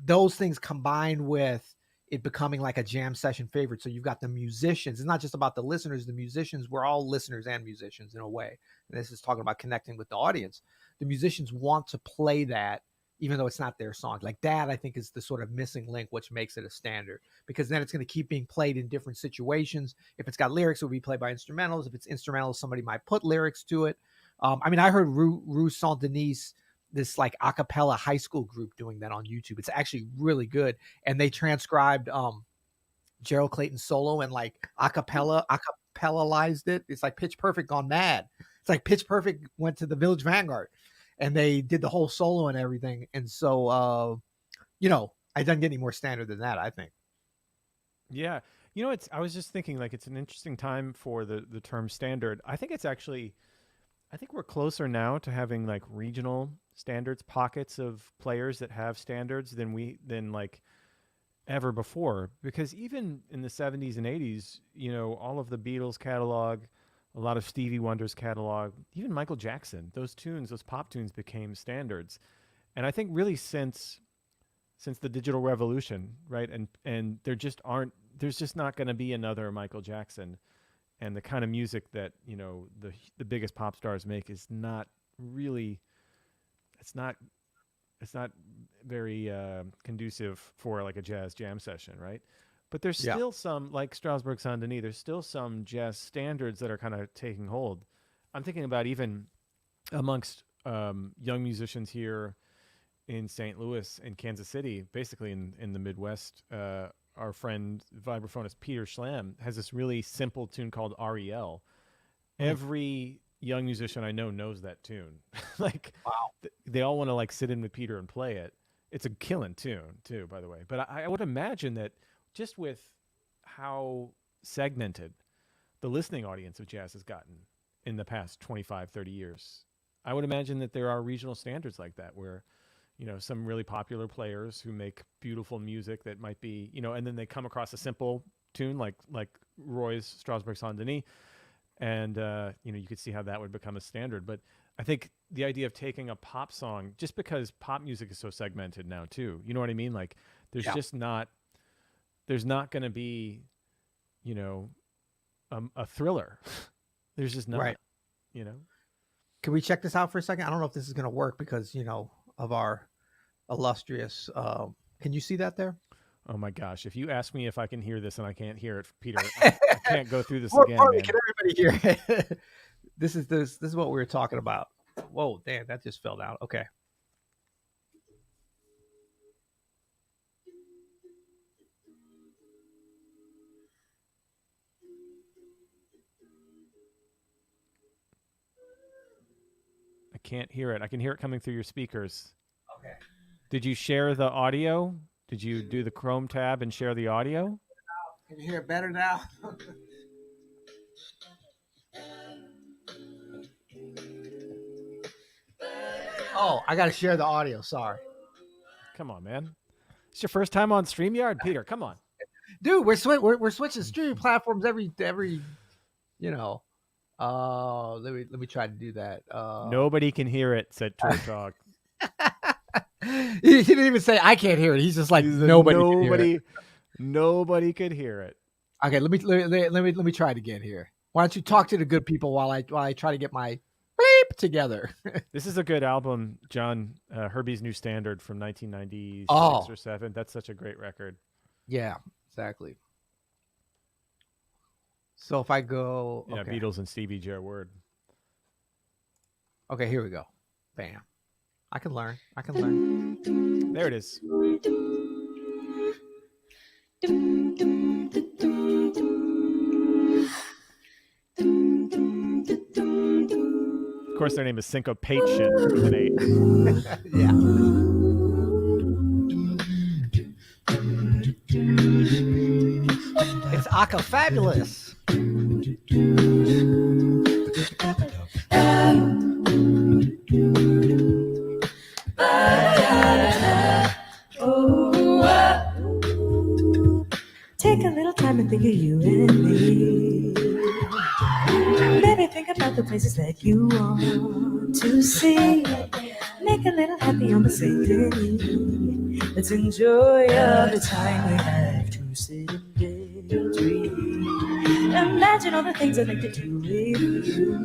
those things combined with it becoming like a jam session favorite. So you've got the musicians. It's not just about the listeners. The musicians, we're all listeners and musicians in a way. And this is talking about connecting with the audience. The musicians want to play that, even though it's not their song. Like that, I think, is the sort of missing link, which makes it a standard, because then it's going to keep being played in different situations. If it's got lyrics, it will be played by instrumentals. If it's instrumental, somebody might put lyrics to it. I mean, I heard Rue Saint Denis, this like a cappella high school group, doing that on YouTube. It's actually really good. And they transcribed Gerald Clayton's solo and like a cappellalized it. It's like Pitch Perfect gone mad. It's like Pitch Perfect went to the Village Vanguard and they did the whole solo and everything. And so, I didn't get any more standard than that, I think. Yeah. I was just thinking, like, it's an interesting time for the term standard. I think we're closer now to having like regional standards, pockets of players that have standards than like ever before. Because even in the 70s and 80s, all of the Beatles catalog, a lot of Stevie Wonder's catalog, even Michael Jackson, those pop tunes became standards. And I think really since the digital revolution, right? And there's just not going to be another Michael Jackson. And the kind of music that the biggest pop stars make is not really, it's not very conducive for like a jazz jam session, right? But there's still some, like Strasbourg Saint Denis, there's still some jazz standards that are kind of taking hold. I'm thinking about even amongst young musicians here in St. Louis and Kansas City, basically in the Midwest. Our friend vibraphonist Peter Schlam has this really simple tune called REL. Every young musician I know knows that tune. Like, wow. They all want to like sit in with Peter and play it. It's a killing tune too, by the way. But I would imagine that just with how segmented the listening audience of jazz has gotten in the past 25, 30 years, I would imagine that there are regional standards like that where some really popular players who make beautiful music that might be, and then they come across a simple tune like Roy's Strasbourg Saint Denis, and you could see how that would become a standard. But I think the idea of taking a pop song, just because pop music is so segmented now too, you know what I mean? Like there's not going to be, a Thriller. There's just not, Right. Can we check this out for a second? I don't know if this is going to work because, of our illustrious, can you see that there? Oh my gosh. If you ask me if I can hear this and I can't hear it, Peter, I can't go through this again, man. Can everybody hear it? This is what we were talking about. Whoa, damn, that just fell down. Okay. can't hear it. I can hear it coming through your speakers. Okay. Did you share the audio? Did you do the Chrome tab and share the audio? Can you hear it better now? Oh, I got to share the audio. Sorry. Come on, man. It's your first time on StreamYard, Peter. Come on. Dude, we're switching streaming platforms every you know. Let me try to do that. Nobody can hear it, said Tour Talk. He didn't even say I can't hear it. He's just like nobody can hear it. Nobody could hear it. Okay, let me try it again here. Why don't you talk to the good people while I try to get my bleep together? This is a good album, John. Herbie's New Standard from 1996 or 7. That's such a great record. Yeah, exactly. So if I go, yeah, okay. Beatles and Stevie J Word. Okay, here we go. Bam. I can learn. There it is. Of course, their name is Syncopation with an 8. Yeah. It's Aka Fabulous. Take a little time and think of you and me. Maybe think about the places that you want to see. Make a little happy on the same day. Let's enjoy all the time we have to sit and daydream. Imagine all the things I'd like to do with you.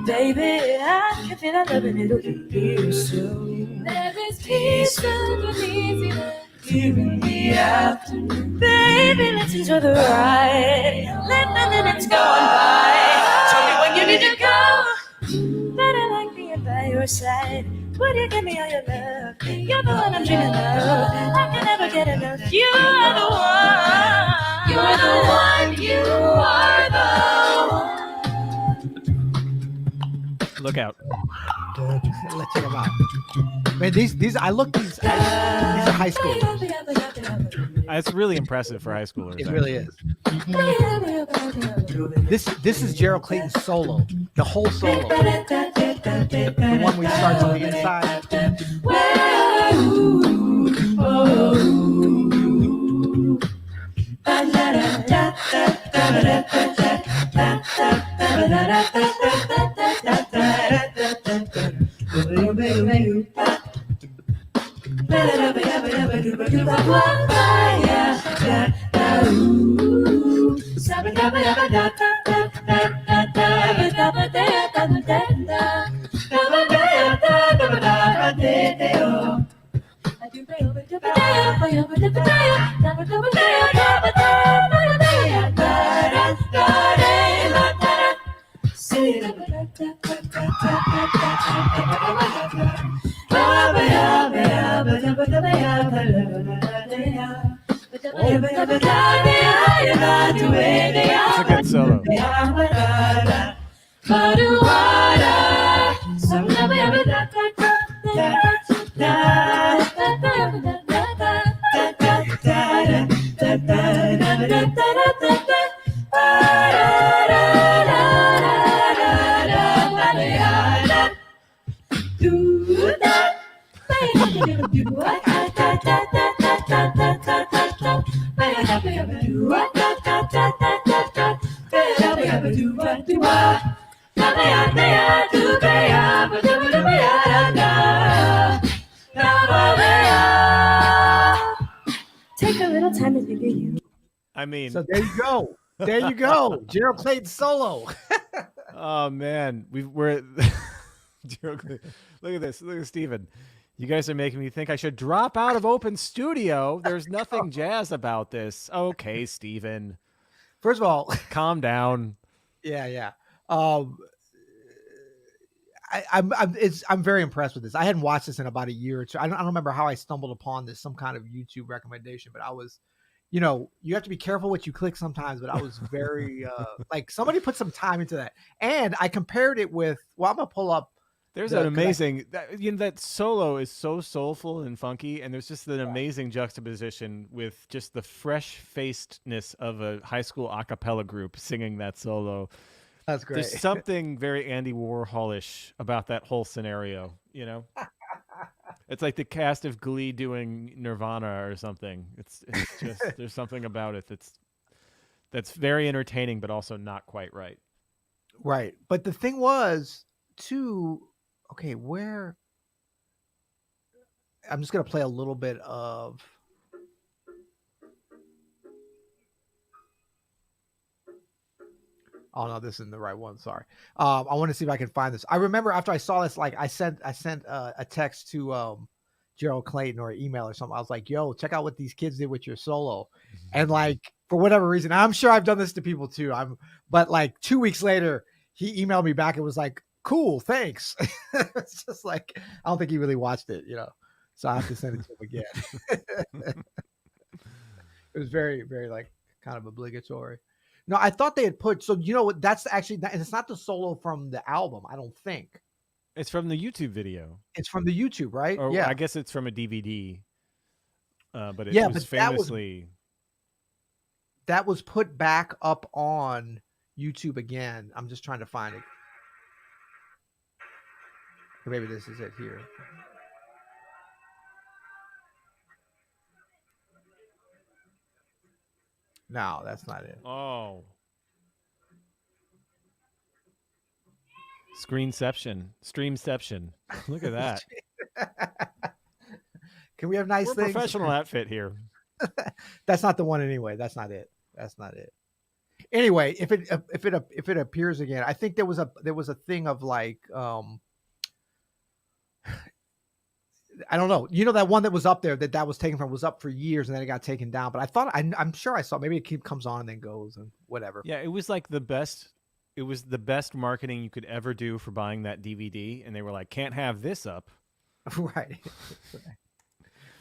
Baby, I can feel that love and it'll be here soon. There is peace and easiness here in the afternoon. Baby, let's enjoy the ride. Let the minutes go on by. Tell me when you need to go. But I like being by your side. Would you give me all your love? You're the one I'm dreaming of. I can never get enough. You are the one. You're the one. You are the one. Look out. Let's check them out. Man, these I look these are high schoolers. It's really impressive for high schoolers. It really is. This is Gerald Clayton's solo. The whole solo. The one we start on the inside. It's a good solo. Take a little time to think of you. I mean, So there you go. There you go. Gerald Clayton solo. oh man, we're Gerald Clay- look at this. Look at Steven. You guys are making me think I should drop out of Open Studio. There's nothing jazz about this. Okay, Steven. First of all, Calm down. yeah. I'm very impressed with this. I hadn't watched this in about a year or two. I don't remember how I stumbled upon this, some kind of YouTube recommendation, but I was, you know, you have to be careful what you click sometimes, but I was very like somebody put some time into that. And I compared it with, well, I'm gonna pull up There's the an 'cause I- amazing that solo is so soulful and funky, and there's just an amazing juxtaposition with just the fresh facedness of a high school a cappella group singing that solo. that's great. There's something very Andy Warholish about that whole scenario, you know? It's like the cast of Glee doing Nirvana or something. It's just there's something about it that's very entertaining but also not quite right. Right. But the thing was, too, okay, where I'm just gonna play a little bit of oh no, this isn't the right one. Sorry. I want to see if I can find this. I remember after I saw this, like I sent a text to Gerald Clayton or an email or something. I was like, yo, check out what these kids did with your solo. And like for whatever reason, I'm sure I've done this to people too. But like 2 weeks later, he emailed me back and was like, cool, thanks. It's just like I don't think he really watched it, you know. So I have to send it to him again. It was very, very like kind of obligatory. No, I thought they had put so you know what that's actually and it's not the solo from the album, I don't think. It's from the YouTube video. It's from the YouTube, right? Or Yeah. I guess it's from a DVD. But it Yeah, was but famously that was put back up on YouTube again. I'm just trying to find it. Maybe this is it here. No, that's not it. oh. Streamception. Look at that. Can we have nice We're things? professional outfit here. That's not the one anyway. That's not it. That's not it. Anyway, if it appears again, I think there was a thing of like I don't know. You know that one that was up there that was taken from was up for years and then it got taken down. But I thought I'm sure I saw maybe it comes on and then goes and whatever. Yeah, it was like the best. It was the best marketing you could ever do for buying that DVD, and they were like, "Can't have this up." Right.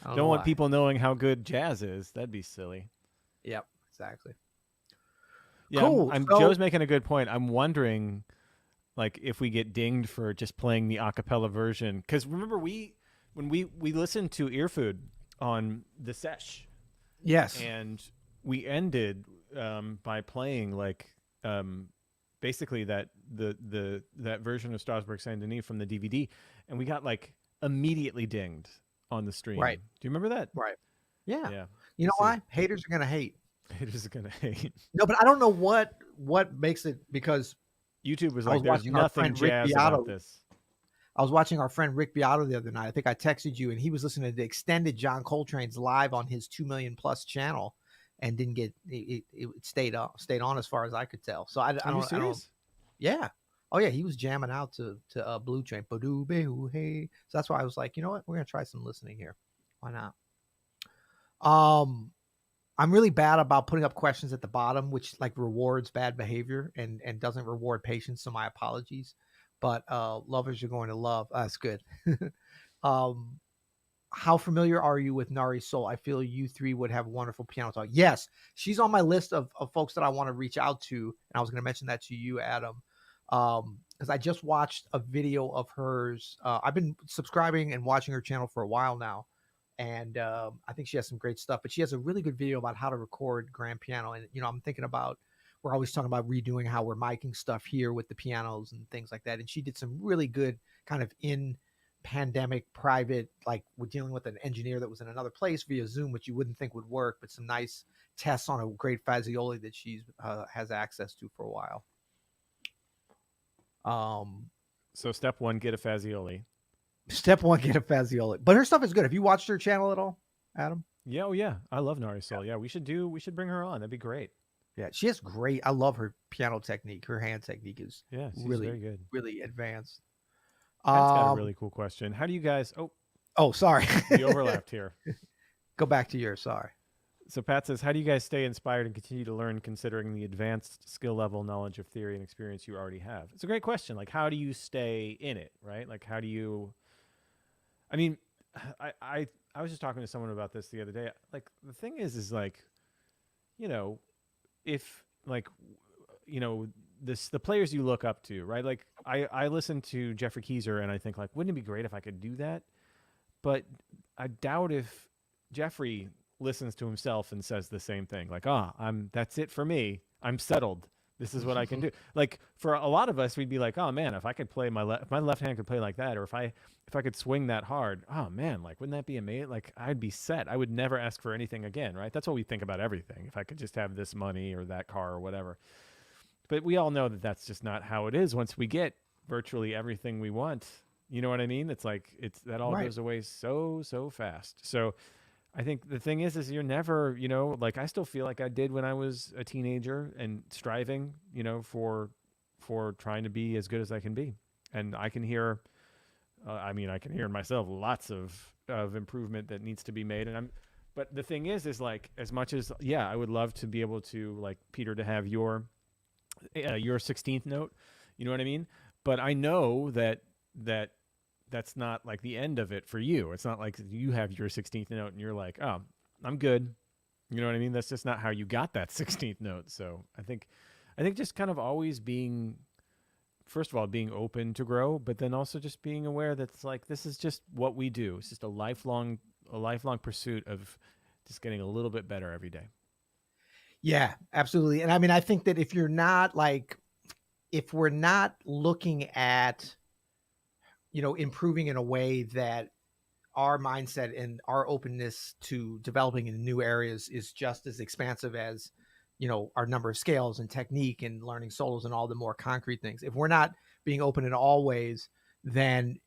Don't want people knowing how good jazz is. That'd be silly. Yep, exactly. Yeah, Cool. Joe's making a good point. I'm wondering, like, if we get dinged for just playing the a cappella version, because remember when we listened to Earfood on the sesh. Yes. And we ended by playing like basically that that version of Strasbourg Saint Denis from the DVD, and we got like immediately dinged on the stream. Right. Do you remember that? Right. Yeah. Yeah. You know So- why? Haters are gonna hate. Haters are gonna hate. No, but I don't know what makes it because YouTube was I like, was "There's watching our nothing friend Rick jazz Beato. about this." I was watching our friend Rick Beato the other night. I think I texted you, and he was listening to the extended John Coltrane's live on his 2 million plus channel, and didn't get it stayed on as far as I could tell. So I Are you don't. serious? Yeah. Oh yeah, he was jamming out to Blue Train. Ba-doo, be-hoo, hey. So that's why I was like, you know what, we're gonna try some listening here. Why not? I'm really bad about putting up questions at the bottom, which like rewards bad behavior and doesn't reward patience. So my apologies. But lovers are going to love. That's good. How familiar are you with Nari Soul? I feel you three would have wonderful piano talk. Yes, she's on my list of folks that I want to reach out to. And I was going to mention that to you, Adam, because I just watched a video of hers. I've been subscribing and watching her channel for a while now. And I think she has some great stuff. But she has a really good video about how to record grand piano. And, you know, I'm thinking about, we're always talking about redoing how we're miking stuff here with the pianos and things like that. And she did some really good kind of in pandemic private, like we're dealing with an engineer that was in another place via Zoom, which you wouldn't think would work, but some nice tests on a great Fazioli that she's has access to for a while. So step one, get a Fazioli. Step one, get a Fazioli. But her stuff is good. Have you watched her channel at all, Adam? Yeah, oh yeah, I love Nari Soul. Yeah, we should bring her on. That'd be great. Yeah, she has great. I love her piano technique. Her hand technique is She's really very good. really advanced. That's got a really cool question. How do you guys? Oh, sorry. We overlapped here. Go back to yours. Sorry. So Pat says, how do you guys stay inspired and continue to learn considering the advanced skill level, knowledge of theory, and experience you already have? It's a great question. Like, how do you stay in it, right? Like, how do you? I mean, I was just talking to someone about this the other day. Like, the thing is like, you know, if like, the players you look up to, right? Like I listen to Jeffrey Keyser and I think like, wouldn't it be great if I could do that? But I doubt if Jeffrey listens to himself and says the same thing. Like, that's it for me. I'm settled. This is what I can do. Like for a lot of us, we'd be like, oh man, if I could play if my left hand could play like that, or if I could swing that hard, oh man, like wouldn't that be amazing? Like I'd be set. I would never ask for anything again, right? That's what we think about everything. If I could just have this money or that car or whatever. But we all know that that's just not how it is. Once we get virtually everything we want, you know what I mean? It's like that all Right. goes away so fast. So I think the thing is you're never, like I still feel like I did when I was a teenager and striving, for trying to be as good as I can be. And I can hear, I can hear in myself lots of improvement that needs to be made. But the thing is like as much as I would love to be able to like Peter to have your 16th note, you know what I mean? But I know that's not like the end of it for you. It's not like you have your 16th note and you're like, oh, I'm good. You know what I mean? That's just not how you got that 16th note. So I think just kind of always being, first of all, being open to grow, but then also just being aware that it's like, this is just what we do. It's just a lifelong pursuit of just getting a little bit better every day. Yeah, absolutely. And I mean, I think that if we're not looking at, improving in a way that our mindset and our openness to developing in new areas is just as expansive as, our number of scales and technique and learning solos and all the more concrete things. If we're not being open in all ways, then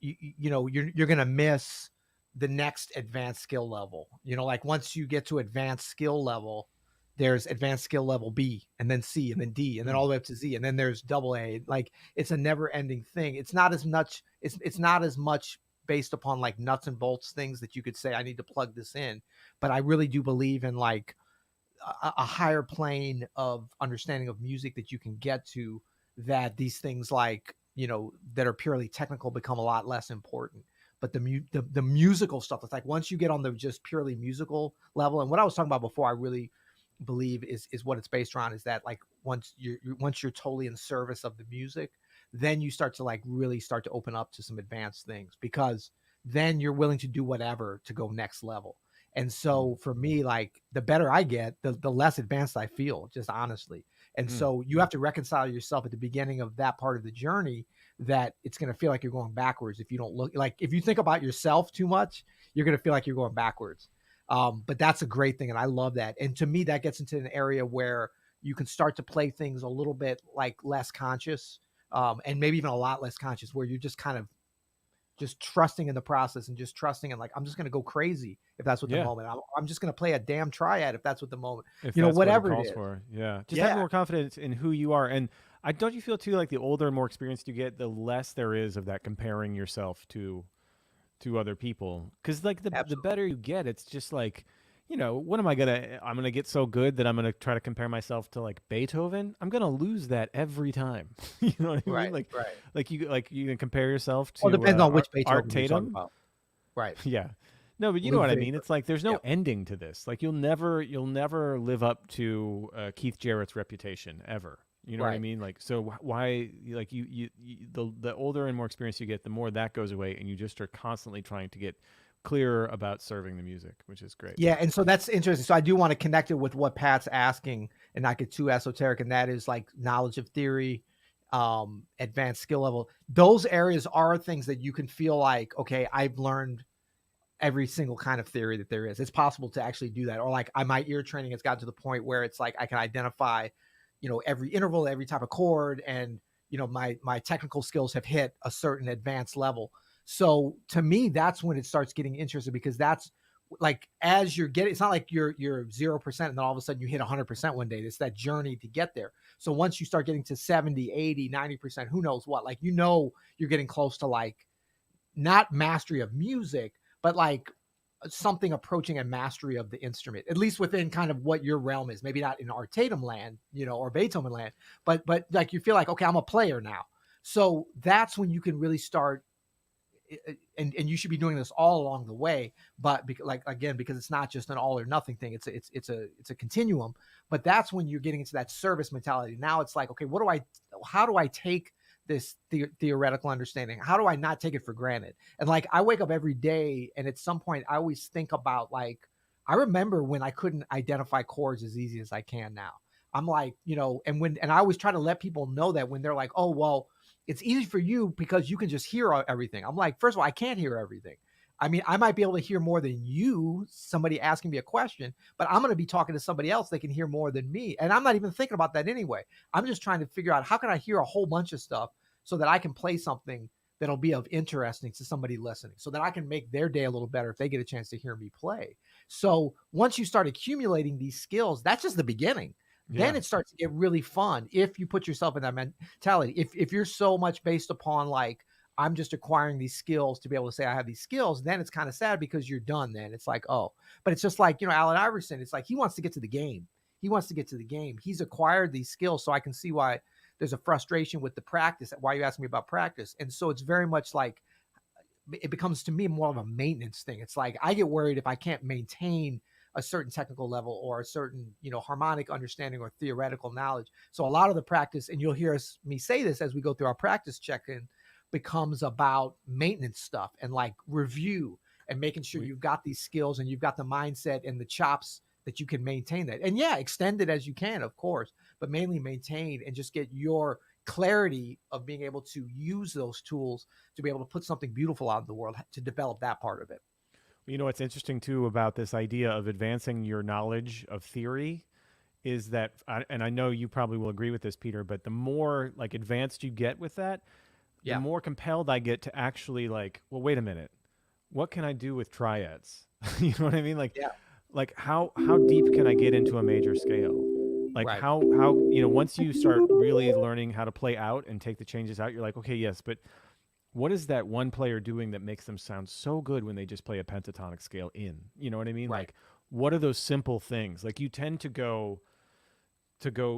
you're going to miss the next advanced skill level. Like once you get to advanced skill level, there's advanced skill level B and then C and then D and then all the way up to Z. And then there's double A. Like it's a never ending thing. It's not as much, it's not as much based upon like nuts and bolts things that you could say, I need to plug this in. But I really do believe in like a higher plane of understanding of music that you can get to, that these things like, that are purely technical become a lot less important. But the musical stuff, it's like once you get on the just purely musical level, and what I was talking about before, I really believe is what it's based around, is that like once you're totally in service of the music, then you start to like really start to open up to some advanced things, because then you're willing to do whatever to go next level. And so for me, like the better I get, the less advanced I feel, just honestly. And so you have to reconcile yourself at the beginning of that part of the journey, that it's going to feel like you're going backwards if you don't look, like if you think about yourself too much, you're going to feel like you're going backwards. But that's a great thing. And I love that. And to me, that gets into an area where you can start to play things a little bit like less conscious, and maybe even a lot less conscious, where you're just kind of just trusting in the process and just trusting, and like, I'm just going to go crazy if that's what the moment. I'm just going to play a damn triad if that's what the moment, if that's whatever what it calls it is. for. Yeah. Just have more confidence in who you are. And don't you feel too, like the older and more experienced you get, the less there is of that comparing yourself to other people? Because like the better you get, it's just like, what am I I'm gonna get so good that I'm gonna try to compare myself to like Beethoven. I'm gonna lose that every time. You know what I mean? Like you can compare yourself to, well, depends on which Beethoven Art you're talking Tatum. about. Right. Yeah. No, but you know what I mean. It's like there's no ending to this. Like you'll never live up to Keith Jarrett's reputation ever. You know what I mean? Like, so why, like the older and more experienced you get, the more that goes away, and you just are constantly trying to get clearer about serving the music, which is great. Yeah. And so that's interesting. So I do want to connect it with what Pat's asking and not get too esoteric. And that is like knowledge of theory, advanced skill level. Those areas are things that you can feel like, okay, I've learned every single kind of theory that there is. It's possible to actually do that. Or like my ear training has gotten to the point where it's like, I can identify, every interval, every type of chord, and, my technical skills have hit a certain advanced level. So to me, that's when it starts getting interesting, because that's like, as you're getting, it's not like you're 0% and then all of a sudden you hit 100% one day. It's that journey to get there. So once you start getting to 70, 80, 90%, who knows what, like, you're getting close to like, not mastery of music, but like something approaching a mastery of the instrument, at least within kind of what your realm is. Maybe not in Art Tatum land, or Beethoven land, but like you feel like, okay, I'm a player now. So that's when you can really start and you should be doing this all along the way. But because it's not just an all or nothing thing. It's a continuum. But that's when you're getting into that service mentality. Now it's like, okay, how do I take this theoretical understanding? How do I not take it for granted? And like, I wake up every day, and at some point I always think about, like, I remember when I couldn't identify chords as easy as I can now. I'm like, and I always try to let people know that when they're like, oh, well, it's easy for you because you can just hear everything. I'm like, first of all, I can't hear everything. I mean, I might be able to hear more than you, somebody asking me a question, but I'm going to be talking to somebody else that can hear more than me. And I'm not even thinking about that anyway. I'm just trying to figure out, how can I hear a whole bunch of stuff so that I can play something that'll be of interesting to somebody listening, so that I can make their day a little better if they get a chance to hear me play. So once you start accumulating these skills, that's just the beginning. Then it starts to get really fun if you put yourself in that mentality. If you're so much based upon, like, I'm just acquiring these skills to be able to say I have these skills, then it's kind of sad because you're done then. It's like, oh, but it's just like, Allen Iverson, it's like he wants to get to the game. He's acquired these skills. So I can see why there's a frustration with the practice. Why you asked me about practice. And so it's very much like, it becomes to me more of a maintenance thing. It's like, I get worried if I can't maintain a certain technical level or a certain, harmonic understanding or theoretical knowledge. So a lot of the practice, and you'll hear me say this as we go through our practice check-in, becomes about maintenance stuff and like review and making sure you've got these skills and you've got the mindset and the chops that you can maintain that. And extend it as you can, of course, but mainly maintain and just get your clarity of being able to use those tools to be able to put something beautiful out in the world, to develop that part of it. What's interesting too about this idea of advancing your knowledge of theory is that, and I know you probably will agree with this, Peter, but the more like advanced you get with that, the more compelled I get to actually like, well, wait a minute, what can I do with triads? You know what I mean? Like how deep can I get into a major scale? Like how once you start really learning how to play out and take the changes out, you're like, okay, yes, but what is that one player doing that makes them sound so good when they just play a pentatonic scale in? You know what I mean? Like, what are those simple things? Like, you tend to go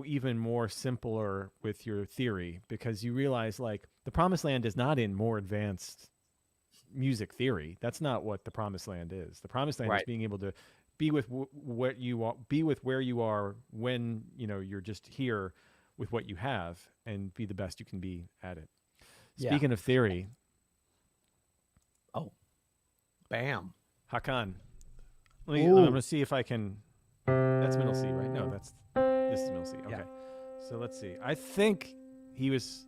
even more simpler with your theory, because you realize, like, the promised land is not in more advanced music theory. That's not what the promised land is. The promised land is being able to be with what you are, be with where you are when, you're just here with what you have, and be the best you can be at it. Speaking of theory. Oh, bam. Hakan. I'm going to see if I can. That's middle C, right? No, this is middle C. Okay. Yeah. So let's see. I think. Is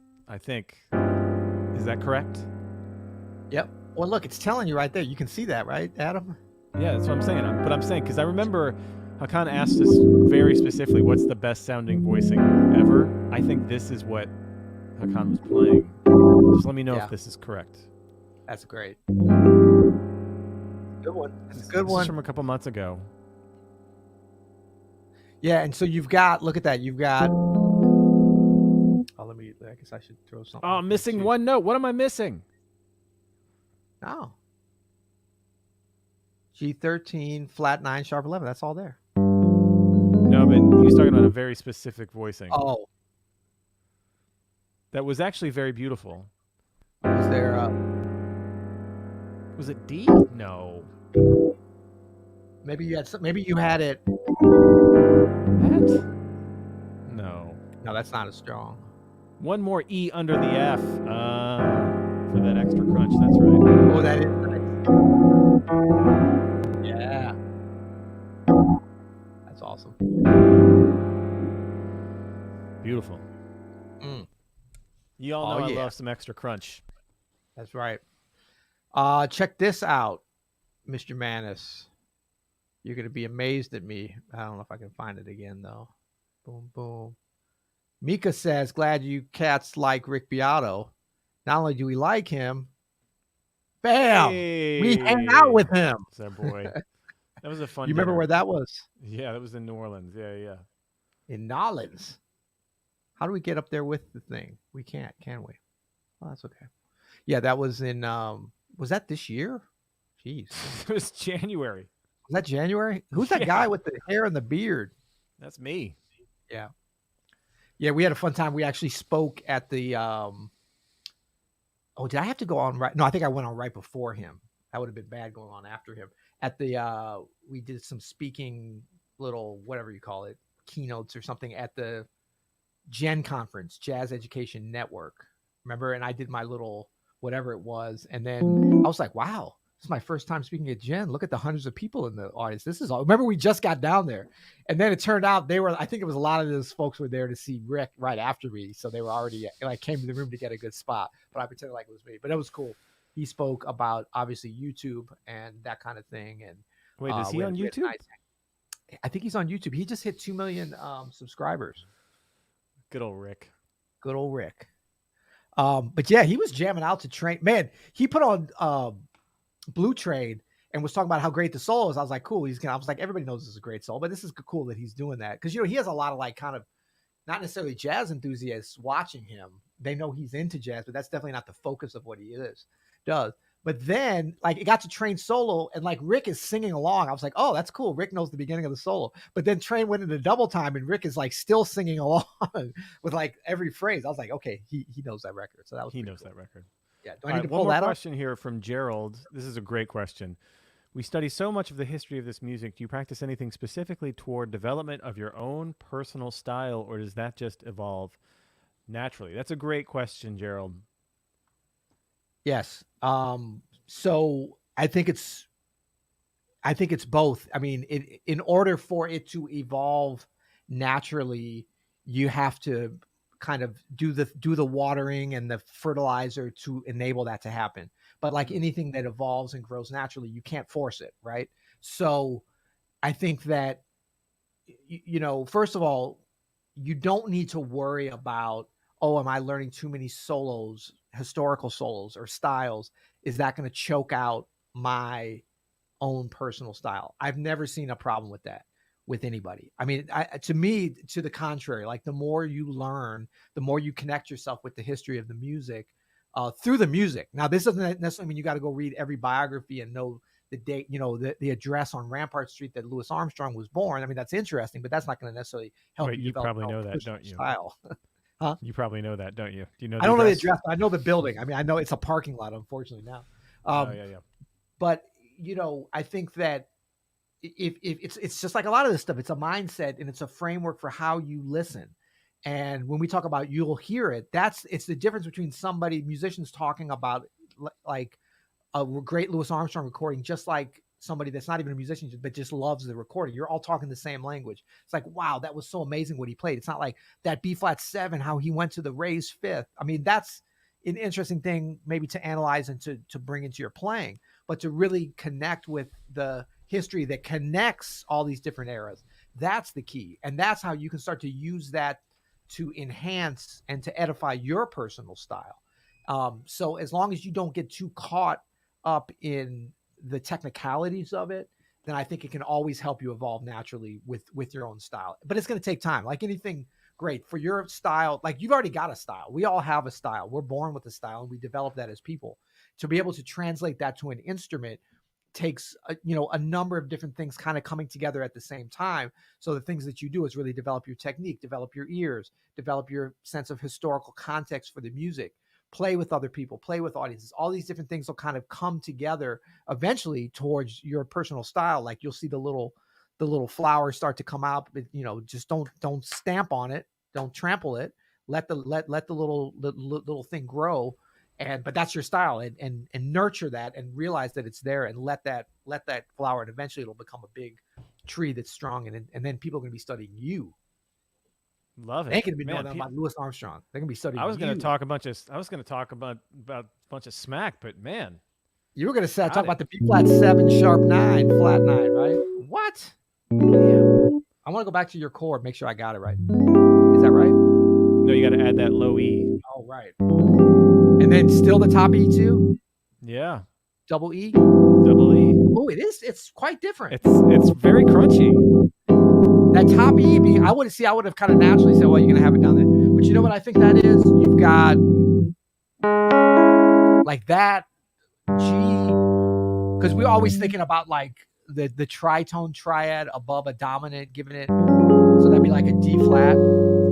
that correct? Yep. Well, look, it's telling you right there. You can see that, right, Adam? Yeah, that's what I'm saying. But I'm saying, because I remember Hakan asked us very specifically, what's the best sounding voicing ever? I think this is what Hakan was playing. Just let me know if this is correct. That's great. Good one. That's a good This one. is from a couple months ago. Yeah, and so look at that. You've got. I guess I should throw something. Oh, I'm missing one note. What am I missing? Oh. G13, flat 9, sharp 11. That's all there. No, but he was talking about a very specific voicing. Oh. That was actually very beautiful. Was there Was it D? No. Maybe you had it. What? No. No, that's not as strong. One more E under the F for that extra crunch. That's right. Oh, that is nice. Yeah. That's awesome. Beautiful. You all know I love some extra crunch. That's right. Check this out, Mr. Maness. You're going to be amazed at me. I don't know if I can find it again, though. Boom, boom. Mika says, glad you cats like Rick Beato. Not only do we like him, bam, we hang out with him. That boy. That was a fun You remember where that was? Yeah, that was in New Orleans. Yeah. In New Orleans. How do we get up there with the thing? We can't, can we? Oh, that's okay. Yeah, that was in, was that this year? Jeez. It was January. Was that January? Who's that guy with the hair and the beard? That's me. Yeah. Yeah, we had a fun time. We actually spoke at the Oh, did I have to go on right? No, I think I went on right before him. That would have been bad going on after him. At the we did some speaking little whatever you call it, keynotes or something at the Gen conference, Jazz Education Network. Remember? And I did my little whatever it was, and then I was like, wow, this is my first time speaking at Gen. Look at the hundreds of people in the audience. This is all. Remember, we just got down there, and then it turned out they were. I think it was a lot of those folks were there to see Rick right after me, so they were already like came to the room to get a good spot. But I pretended like it was me. But it was cool. He spoke about obviously YouTube and that kind of thing. And wait, is he on YouTube? I think he's on YouTube. He just hit 2 million subscribers. Good old Rick. Good old Rick. But yeah, he was jamming out to Train. Man, he put on Blue Trade and was talking about how great the solo is. I was like, cool. I was like, everybody knows this is a great solo, but this is cool that he's doing that. Because, he has a lot of like kind of not necessarily jazz enthusiasts watching him. They know he's into jazz, but that's definitely not the focus of what he does. But then like it got to Train solo and like Rick is singing along. I was like, oh, that's cool. Rick knows the beginning of the solo. But then Train went into double time and Rick is like still singing along with like every phrase. I was like, okay, he knows that record. So that was knows cool. that record. Yeah. Do I need to pull that up? One more question here from Gerald. This is a great question. We study so much of the history of this music. Do you practice anything specifically toward development of your own personal style, or does that just evolve naturally? That's a great question, Gerald. Yes. So I think it's both. I mean, in order for it to evolve naturally, you have to kind of do the watering and the fertilizer to enable that to happen. But like anything that evolves and grows naturally, you can't force it, right? So I think that, first of all, you don't need to worry about, oh, am I learning too many solos, historical solos or styles? Is that going to choke out my own personal style? I've never seen a problem with that with anybody. I mean, to me, to the contrary, like the more you learn, the more you connect yourself with the history of the music through the music. Now, this doesn't necessarily mean you got to go read every biography and know the date, the address on Rampart Street that Louis Armstrong was born. I mean, that's interesting, but that's not going to necessarily help you develop probably know that, don't you? Style. Huh? You probably know that, don't you? Do you know? I don't know the address, but I know the building. I mean, I know it's a parking lot, unfortunately now. Yeah. But I think that if it's just like a lot of this stuff, it's a mindset and it's a framework for how you listen. And when we talk about you'll hear it, it's the difference between musicians talking about like a great Louis Armstrong recording, just like somebody that's not even a musician, but just loves the recording. You're all talking the same language. It's like, wow, that was so amazing what he played. It's not like that B flat 7, how he went to the raised fifth. I mean, that's an interesting thing maybe to analyze and to bring into your playing, but to really connect with the history that connects all these different eras. That's the key. And that's how you can start to use that to enhance and to edify your personal style. So as long as you don't get too caught up in the technicalities of it, then I think it can always help you evolve naturally with your own style. But it's going to take time. Like anything great for your style, like you've already got a style. We all have a style. We're born with a style and we develop that as people. To be able to translate that to an instrument takes a number of different things kind of coming together at the same time. So the things that you do is really develop your technique, develop your ears, develop your sense of historical context for the music, play with other people, play with audiences. All these different things will kind of come together eventually towards your personal style. Like you'll see the little flowers start to come out, but just don't stamp on it, don't trample it. Let the little thing grow. But that's your style, and nurture that and realize that it's there and let that flower, and eventually it'll become a big tree that's strong. And then people are going to be studying you. Love it. They ain't going to be knowing about Louis Armstrong. They're going to be studying you. I was going to talk about a bunch of smack, but man. You were going to talk about the B flat 7 sharp 9 flat 9, right? What? Damn. I want to go back to your chord, make sure I got it right. Is that right? No, you got to add that low E. Oh, right. And then still the top E too? Yeah. Double E? Double E. Oh, it is. It's quite different. It's very crunchy. That top E being, I would have kind of naturally said, well, you're going to have it down there. But you know what I think that is? You've got like that G, because we're always thinking about like the tritone triad above a dominant, giving it, so that'd be like a D flat,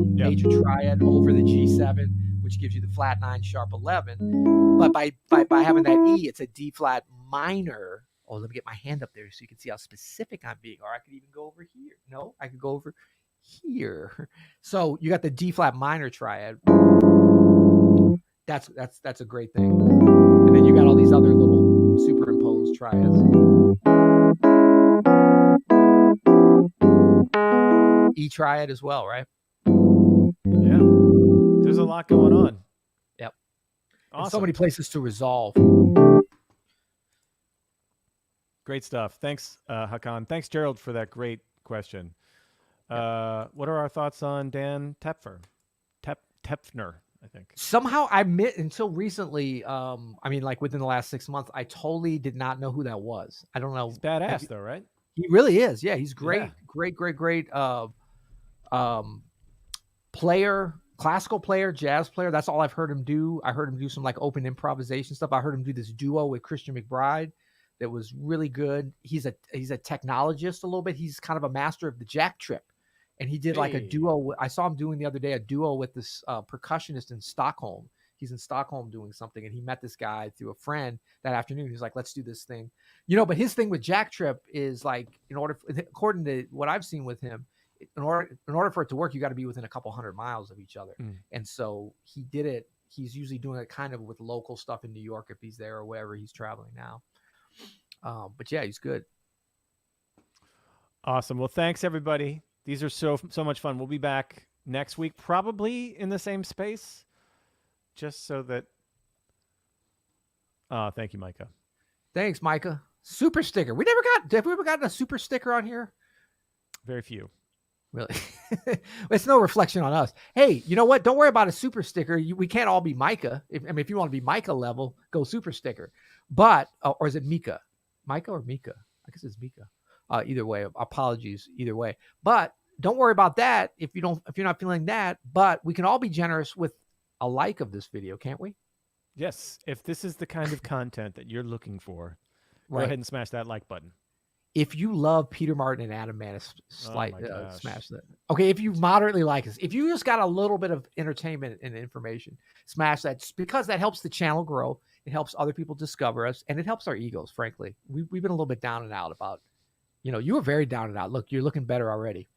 major triad over the G7. which gives you the flat 9 sharp 11. But by having that E, it's a D flat minor. Oh, let me get my hand up there so you can see how specific I'm being. Or I could even go over here. No, I could go over here. So you got the D flat minor triad. That's a great thing. And then you got all these other little superimposed triads. E triad as well, right? Yeah. There's a lot going on. Yep. Awesome. And so many places to resolve. Great stuff. Thanks, Hakan. Thanks, Gerald, for that great question. What are our thoughts on Dan Tepfer? Tepfner, I think. Somehow I admit until recently, I mean, like within the last 6 months, I totally did not know who that was. I don't know. He's badass, though, right? He really is. Yeah, he's great, Yeah. great player, classical player, jazz player. That's all I've heard him do. I heard him do some like open improvisation stuff. I heard him do this duo with Christian McBride that was really good. He's a technologist a little bit. He's kind of a master of the jack trip. And he did like a duo. I saw him doing the other day a duo with this percussionist in Stockholm. He's in Stockholm doing something, and he met this guy through a friend that afternoon. He's like, "Let's do this thing," But his thing with jack trip is like, according to what I've seen with him, in order for it to work, you got to be within a couple 100 miles of each other. And so he did it. He's usually doing it kind of with local stuff in New York if he's there or wherever he's traveling now. But yeah, he's good. Awesome. Well, thanks everybody. These are so much fun. We'll be back next week, probably in the same space, just so that. Thank you, Micah. Thanks, Micah. Super sticker. Have we ever gotten a super sticker on here? Very few. Really? It's no reflection on us. Hey, you know what? Don't worry about a super sticker. We can't all be Micah. If you want to be Micah level, go super sticker. But, or is it Mika? Micah or Mika? I guess it's Mika. Either way, apologies. Either way, but don't worry about that if you're not feeling that. But we can all be generous with a like of this video, can't we? Yes. If this is the kind of content that you're looking for, right. Go ahead and smash that like button. If you love Peter Martin and Adam Maness, smash that. Okay, if you moderately like us, if you just got a little bit of entertainment and information, smash that, because that helps the channel grow. It helps other people discover us, and it helps our egos. Frankly, we've been a little bit down and out about. You were very down and out. Look, you're looking better already.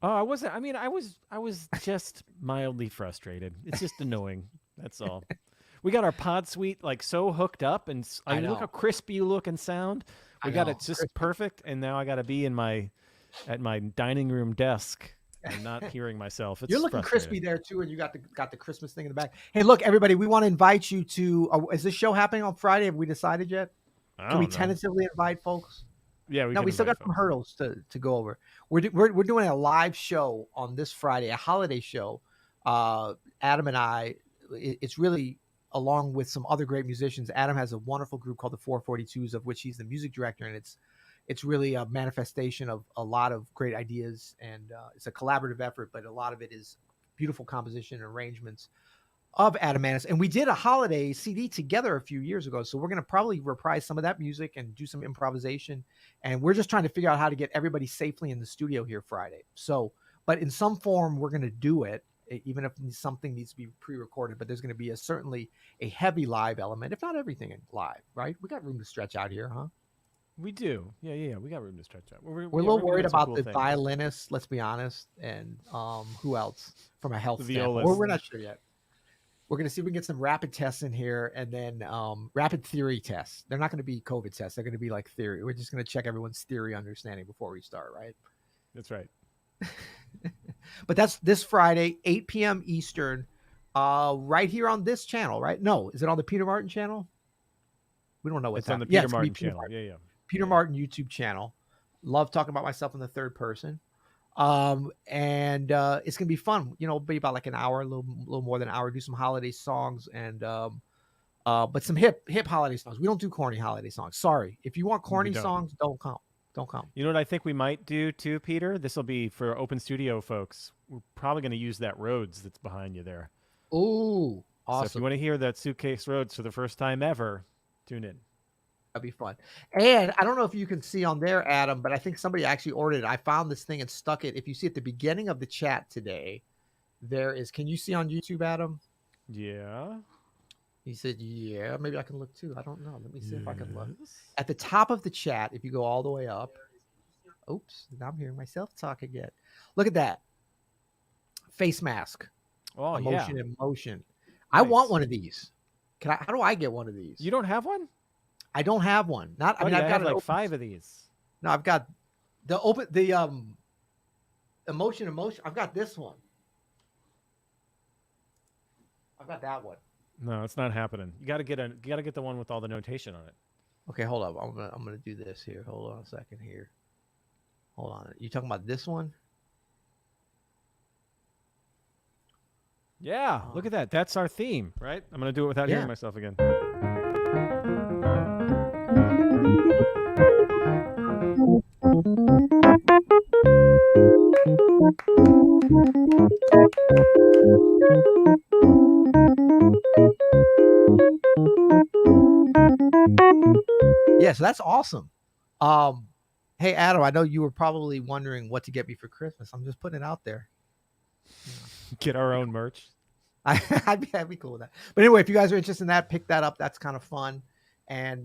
Oh, I wasn't. I mean, I was just mildly frustrated. It's just annoying. That's all. We got our pod suite like so hooked up, and I mean, look how crispy you look and sound. We got it just perfect, and now I got to be at my dining room desk and not hearing myself. You're looking crispy there too, and you got the Christmas thing in the back. Hey, look, everybody, we want to invite you to. Is this show happening on Friday? Have we decided yet? Can we tentatively invite folks? Yeah, we still got some hurdles to go over. We're doing a live show on this Friday, a holiday show. Adam and I, it's really along with some other great musicians. Adam has a wonderful group called the 442s, of which he's the music director, and it's really a manifestation of a lot of great ideas, and it's a collaborative effort, but a lot of it is beautiful composition and arrangements of Adam Maness. And we did a holiday CD together a few years ago. So we're going to probably reprise some of that music and do some improvisation. And we're just trying to figure out how to get everybody safely in the studio here Friday. So, but in some form, we're going to do it, even if something needs to be pre-recorded, but there's going to be certainly a heavy live element, if not everything in live, right? We got room to stretch out here, huh? We do. Yeah. We got room to stretch out. We're a little worried about the violinist, let's be honest. And who else from a health standpoint? We're not sure yet. We're going to see if we can get some rapid tests in here, and then rapid theory tests. They're not going to be COVID tests. They're going to be like theory. We're just going to check everyone's theory understanding before we start, right? That's right. But that's this Friday, 8 p.m. Eastern, right here on this channel, right? No, is it on the Peter Martin channel? We don't know what's on the Peter Martin channel. Yeah. Peter Martin YouTube channel. Love talking about myself in the third person. And it's gonna be fun. Be about like an hour, a little more than an hour. Do some holiday songs and but some hip holiday songs. We don't do corny holiday songs. Sorry, if you want corny songs, don't come. You know what I think we might do too, Peter? This will be for Open Studio folks. We're probably going to use that Rhodes that's behind you there. Ooh, awesome! So if you want to hear that suitcase Rhodes for the first time ever, tune in. That'd be fun. And I don't know if you can see on there, Adam, but I think somebody actually ordered it. I found this thing and stuck it. If you see at the beginning of the chat today, there is. Can you see on YouTube, Adam? Yeah. He said, yeah, maybe I can look too. I don't know. Let me see if I can look. Yes. At the top of the chat, if you go all the way up, oops, now I'm hearing myself talk again. Look at that. Face mask, Oh yeah. emotion and motion. I want Nice. one of these. How do I get one of these? You don't have one? I don't have one. Not, I mean, Buddy, I've I got have an like open. 5 of these. No, I've got the emotion. I've got this one. I've got that one. No, it's not happening. You got to get the one with all the notation on it. Okay, hold up. I'm gonna do this here. Hold on a second here. Hold on. You talking about this one? Yeah, look at that. That's our theme, right? I'm going to do it without Yeah. hearing myself again. Yeah, so that's awesome. Hey Adam, I know you were probably wondering what to get me for Christmas. I'm just putting it out there. Get our own merch. I'd be cool with that. But anyway, if you guys are interested in that, pick that up. That's kind of fun. And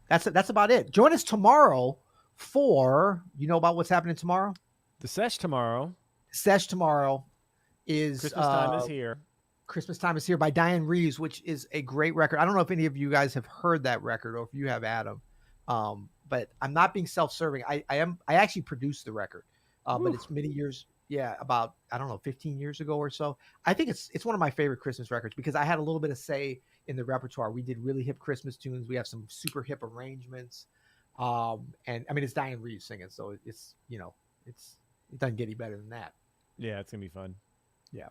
that's about it. Join us tomorrow for, you know about what's happening tomorrow? The sesh tomorrow. Sesh tomorrow is Christmas time is here. Christmas Time is Here by Diane Reeves, which is a great record. I don't know if any of you guys have heard that record or if you have, Adam. But I'm not being self-serving. I actually produced the record, but it's many years. Yeah, about, I don't know, 15 years ago or so. I think it's one of my favorite Christmas records because I had a little bit of say in the repertoire. We did really hip Christmas tunes. We have some super hip arrangements. And I mean, it's Diane Reeves singing, so it's, it doesn't get any better than that. Yeah, it's going to be fun. Yeah.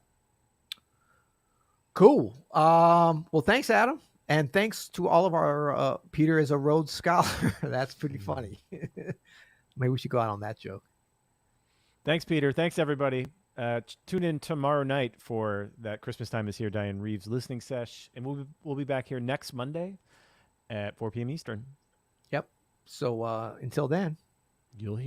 Cool. Well, thanks, Adam. And thanks to all of our, Peter is a Rhodes Scholar. That's pretty funny. Maybe we should go out on that joke. Thanks, Peter. Thanks, everybody. Tune in tomorrow night for that Christmas Time is Here Diane Reeves listening sesh. And we'll be back here next Monday at 4 p.m. Eastern. Yep. So until then. You'll hear.